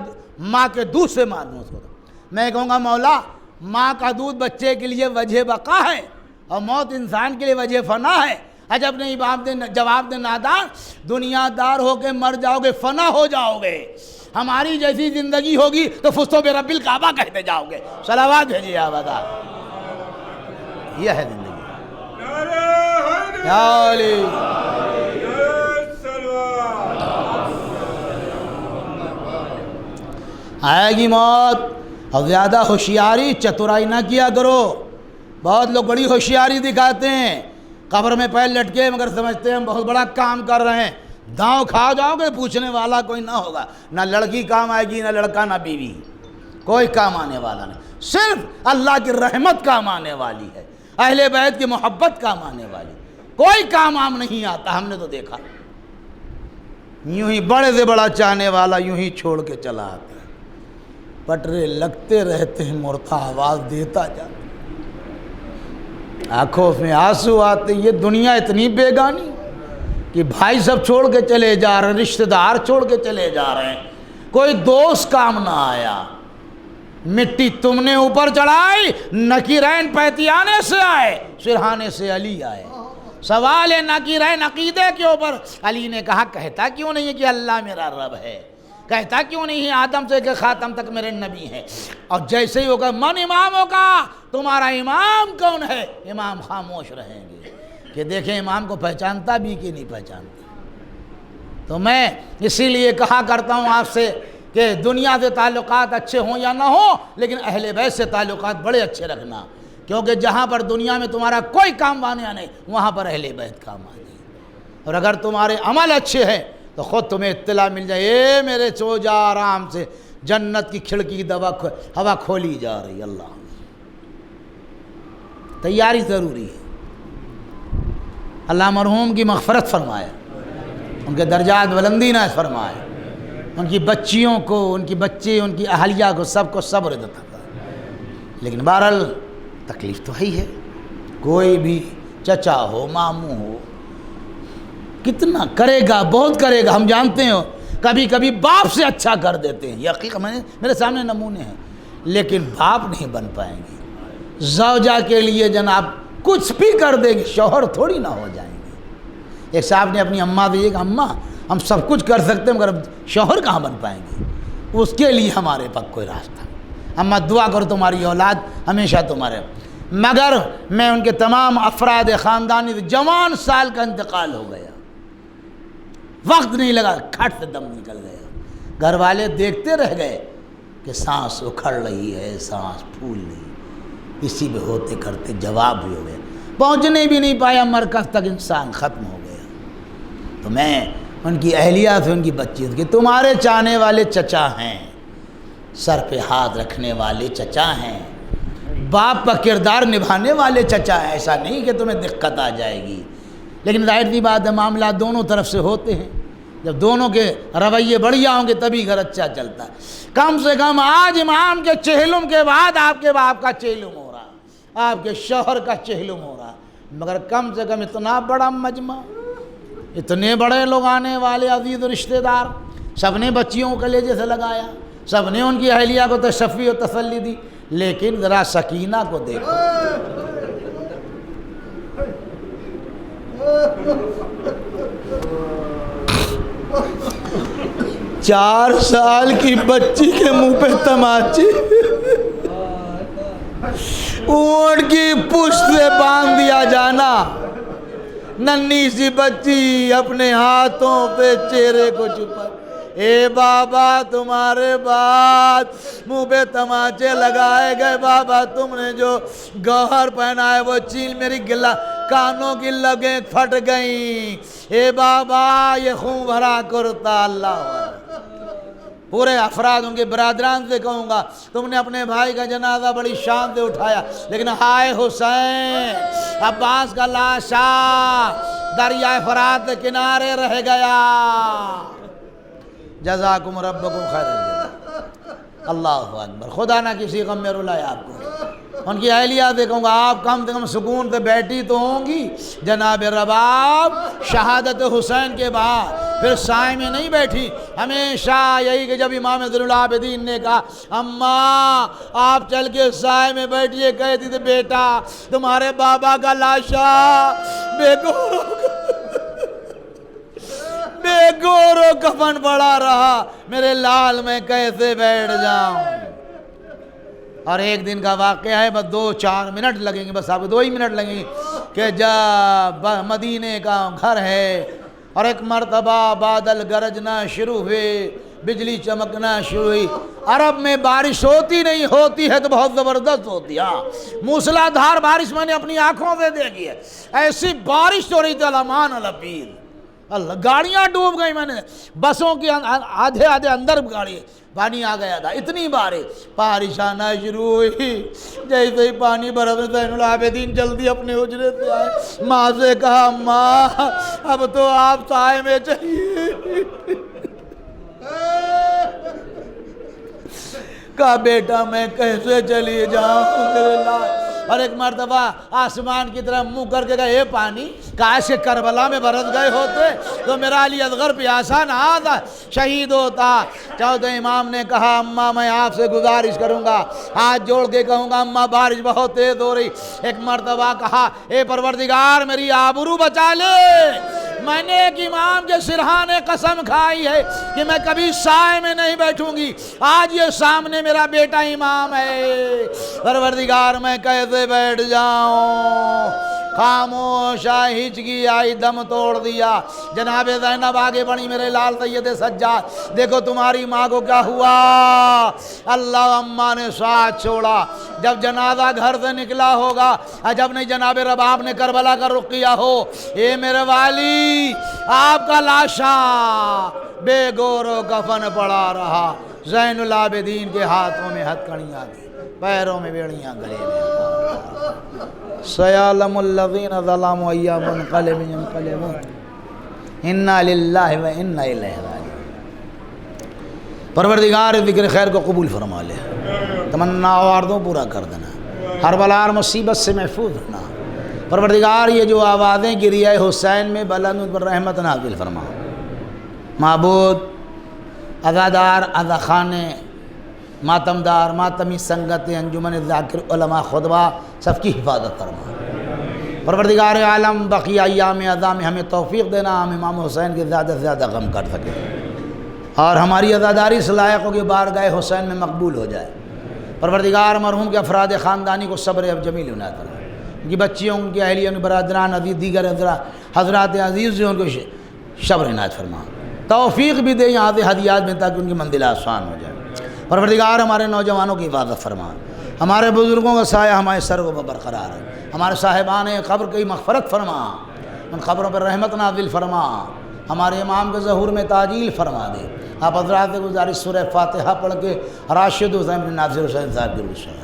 ماں کے دودھ سے مانوس ہوتا۔ میں کہوں گا مولا ماں کا دودھ بچے کے لیے وجہ بقا ہے اور موت انسان کے لیے وجہ فنا ہے۔ عجب نہیں جواب دے نادار، دنیا دار ہو کے مر جاؤ گے، فنا ہو جاؤ گے، ہماری جیسی زندگی ہوگی تو فستو بے رب الکعبہ کہتے جاؤ گے۔ صلوات بھیجیے آپ بتا، یہ ہے زندگی۔ یا علی آئے گی موت، اور زیادہ ہوشیاری چترائی نہ کیا کرو۔ بہت لوگ بڑی ہوشیاری دکھاتے ہیں، قبر میں پیر لٹکے مگر سمجھتے ہیں ہم بہت بڑا کام کر رہے ہیں، داؤں کھا جاؤ گے، پوچھنے والا کوئی نہ ہوگا، نہ لڑکی کام آئے گی، نہ لڑکا، نہ بیوی، کوئی کام آنے والا نہیں، صرف اللہ کی رحمت کام آنے والی ہے، اہل بیت کی محبت کام آنے والی، کوئی کام عام نہیں آتا۔ ہم نے تو دیکھا یوں ہی بڑے سے بڑا چاہنے والا یوں ہی چھوڑ کے چلا آتا ہے، پٹرے لگتے رہتے ہیں، مرتا آواز دیتا جاتا، آنکھوں میں آنسو آتے۔ یہ دنیا اتنی بیگانی کہ بھائی سب چھوڑ کے چلے جا رہے ہیں، رشتہ دار چھوڑ کے چلے جا رہے ہیں، کوئی دوست کام نہ آیا، مٹی تم نے اوپر چڑھائی، نکیرین پیتیانے سے آئے، سرہانے سے علی آئے۔ سوال ہے نکیرین عقیدے کے اوپر، علی نے کہا کہتا کیوں نہیں ہے کہ اللہ میرا رب ہے، کہتا کیوں نہیں ہے آدم سے کہ خاتم تک میرے نبی ہیں، اور جیسے ہی ہوگا من امام ہوگا، تمہارا امام کون ہے، امام خاموش رہیں گے کہ دیکھیں امام کو پہچانتا بھی کہ نہیں پہچانتا۔ تو میں اسی لیے کہا کرتا ہوں آپ سے کہ دنیا سے تعلقات اچھے ہوں یا نہ ہوں، لیکن اہل بیت سے تعلقات بڑے اچھے رکھنا، کیونکہ جہاں پر دنیا میں تمہارا کوئی کام آنے نہیں، وہاں پر اہل بیت کام آنے۔ اور اگر تمہارے عمل اچھے ہیں تو خود تمہیں اطلاع مل جائے، اے میرے سو جا آرام سے، جنت کی کھڑکی ہوا کھولی جا رہی۔ اللہ تیاری ضروری ہے۔ اللہ مرحوم کی مغفرت فرمائے، ان کے درجات بلندی نہ فرمائے، ان کی بچیوں کو، ان کی بچے، ان کی اہلیہ کو، سب کو صبر عطا فرمائے۔ لیکن بہرحال تکلیف تو ہے، کوئی بھی چچا ہو، ماموں ہو، کتنا کرے گا، بہت کرے گا، ہم جانتے ہیں، کبھی کبھی باپ سے اچھا کر دیتے ہیں، یہ حقیقت میرے سامنے نمونے ہیں، لیکن باپ نہیں بن پائیں گے۔ زوجہ کے لیے جناب کچھ بھی کر دے گی، شوہر تھوڑی نہ ہو جائیں گے۔ ایک صاحب نے اپنی اماں سے یہ کہا، اماں ہم سب کچھ کر سکتے ہیں مگر شوہر کہاں بن پائیں گے، اس کے لیے ہمارے پاس کوئی راستہ۔ اماں دعا کرو تمہاری اولاد ہمیشہ تمہارے، مگر میں ان کے تمام افراد خاندانی جوان سال کا انتقال ہو گیا، وقت نہیں لگا، کھٹ سے دم نکل گیا، گھر والے دیکھتے رہ گئے کہ سانس اکھڑ رہی ہے، سانس پھول رہی، اسی پہ ہوتے کرتے جواب بھی ہو گیا، پہنچنے بھی نہیں پایا مرکز تک، انسان ختم ہو گیا۔ تو میں ان کی اہلیہ سے ان کی بچی کہ تمہارے چاہنے والے چچا ہیں، سر پہ ہاتھ رکھنے والے چچا ہیں، باپ کا کردار نبھانے والے چچا ہیں، ایسا نہیں کہ تمہیں دقت آ جائے گی۔ لیکن ظاہر سی بات ہے معاملات دونوں طرف سے ہوتے ہیں، جب دونوں کے رویے بڑھیا ہوں گے تبھی گھر اچھا چلتا ہے۔ کم سے کم آج امام کے چہلم کے بعد آپ کے باپ کا چہلم ہو رہا، آپ کے شوہر کا چہلم ہو رہا، مگر کم سے کم اتنا بڑا مجمع، اتنے بڑے لوگ آنے والے، عزیز و رشتہ دار، سب نے بچیوں کو کلیجے سے لگایا، سب نے ان کی اہلیہ کو تشفی و تسلی دی، لیکن ذرا سکینہ کو دیکھو۔ 4 سال کی بچی کے منہ پہ تماچے، اونٹ کی پشت سے باندھ دیا جانا، ننھی سی بچی اپنے ہاتھوں پہ چہرے کو چھپا، اے بابا تمہارے بعد منہ پہ تماچے لگائے گئے، بابا تم نے جو گوہر پہنا ہے وہ چیل میری کانوں کی لگیں پھٹ گئیں، اے بابا یہ خون بھرا کرتا، اللہ پورے افراد ان کے برادران سے کہوں گا تم نے اپنے بھائی کا جنازہ بڑی شان سے اٹھایا، لیکن ہائے حسین عباس کا لاشا دریائے فرات کے کنارے رہ گیا۔ جزاکم ربکم خیر الجزا۔ اللہ اکبر، خدا نہ کسی غم میں رلائے آپ کو۔ ان کی اہلیہ سے کہوں گا آپ کم سے کم سکون سے بیٹھی تو ہوں گی، جناب رباب شہادت حسین کے بعد پھر سائے میں نہیں بیٹھی، ہمیشہ یہی کہ جب امام زین العابدین نے کہا اماں آپ چل کے سائے میں بیٹھیے، کہتی تھی بیٹا تمہارے بابا کا لاشا بے گور و کفن پڑا رہا، میرے لال میں کیسے بیٹھ جاؤں۔ اور ایک دن کا واقعہ ہے، بس 2-4 منٹ لگیں گے، بس آپ کو 2 ہی منٹ لگیں گے، کہ جب مدینے کا گھر ہے اور ایک مرتبہ بادل گرجنا شروع ہوئے، بجلی چمکنا شروع ہوئی۔ عرب میں بارش ہوتی نہیں، ہوتی ہے تو بہت زبردست ہوتی ہے، موسلا دھار بارش میں نے اپنی آنکھوں سے دیکھی ہے، ایسی بارش ہو رہی تھی الامان الابید، اللہ گاڑیاں ڈوب گئی، میں نے بسوں کی آدھے اندر گاڑی پانی آ گیا تھا، اتنی بارش آنا شروع ہوئی، جیسے ہی پانی برس زین العابدین جلدی اپنے حجرے سے آئے، ماں سے کہا ماں اب تو آپ سائے میں چلیے، کہا بیٹا میں کیسے چلی جاؤں میرے لال، اور ایک مرتبہ آسمان کی طرف منہ کر کے کہا اے پانی کاش کہ کربلا میں برس گئے ہوتے تو میرا علی اصغر پیاسا نہ آتا، شہید ہوتا۔ چوتھے امام نے کہا اماں میں آپ سے گزارش کروں گا، ہاتھ جوڑ کے کہوں گا اماں بارش بہت تیز ہو رہی۔ ایک مرتبہ کہا اے پروردگار میری آبرو بچا لے، میں نے ایک امام کے سرہانے قسم کھائی ہے کہ میں کبھی سائے میں نہیں بیٹھوں گی، آج یہ سامنے میرا بیٹا امام ہے، پروردگار میں کیسے بیٹھ جاؤں۔ خاموش ہچکی آئی، دم توڑ دیا۔ جناب زینب آگے بڑھی، میرے لال سید سجاد دیکھو تمہاری ماں کو کیا ہوا۔ اللہ اماں نے ساتھ چھوڑا، جب جنازہ گھر سے نکلا ہوگا، عجب نہیں جناب رباب نے کربلا کا رخ کیا ہو، اے میرے والی آپ کا لاشا بے گور و کفن پڑا رہا، زین العابدین کے ہاتھوں میں ہتھکڑیاں تھیں، پیروں میں بیڑیاں، گلے میں سیعلم الذین ظلموا ای منقلب ینقلبون انا للہ و انا الیہ راجعون۔ پروردگار ذکر خیر کو قبول فرما لے، تمنا و آرزو پورا کر دینا، ہر بلا اور مصیبت سے محفوظ رکھنا۔ پروردگار یہ جو آوازیں گری ہے حسین میں بلند پر رحمت نازل فرما۔ معبود عزادار، عزاخانے، ماتمدار، ماتمی سنگت، انجمن ذاکر، علماء، خطبہ، سب کی حفاظت فرما۔ پروردگار عالم بقیہ ایام عزا میں ہمیں توفیق دینا، ہم امام حسین کے زیادہ سے زیادہ غم کر سکیں اور ہماری عزاداری اس لائق ہو کہ بارگاہ حسین میں مقبول ہو جائے۔ پروردگار مرحوم کے افراد خاندانی کو صبر جمیل عنایت فرما، ان کی بچیوں، ان کی اہلیہ، ان کے برادران عزیز، دیگر حضرات عزیز جو ان کو صبر عنایت فرما، توفیق بھی دے یہاں سے ہدیات میں تاکہ ان کی منزل آسان ہو جائے۔ پروردگار ہمارے نوجوانوں کی حفاظت فرما، ہمارے بزرگوں کا سایہ ہمارے سروں پر برقرار ہے، ہمارے صاحبان قبر کی مغفرت فرما، ان قبروں پر رحمت نازل فرما، ہمارے امام کے ظہور میں تعجیل فرما دے۔ آپ حضرات سے گزارش سورہ فاتحہ پڑھ کے راشد حسین بن ناصر حسین صاحب کی روح سے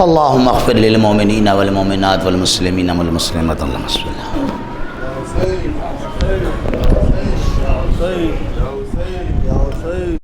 اللہم اغفر للمؤمنین والمؤمنات والمسلمین والمسلمات اللہم صلی اللہ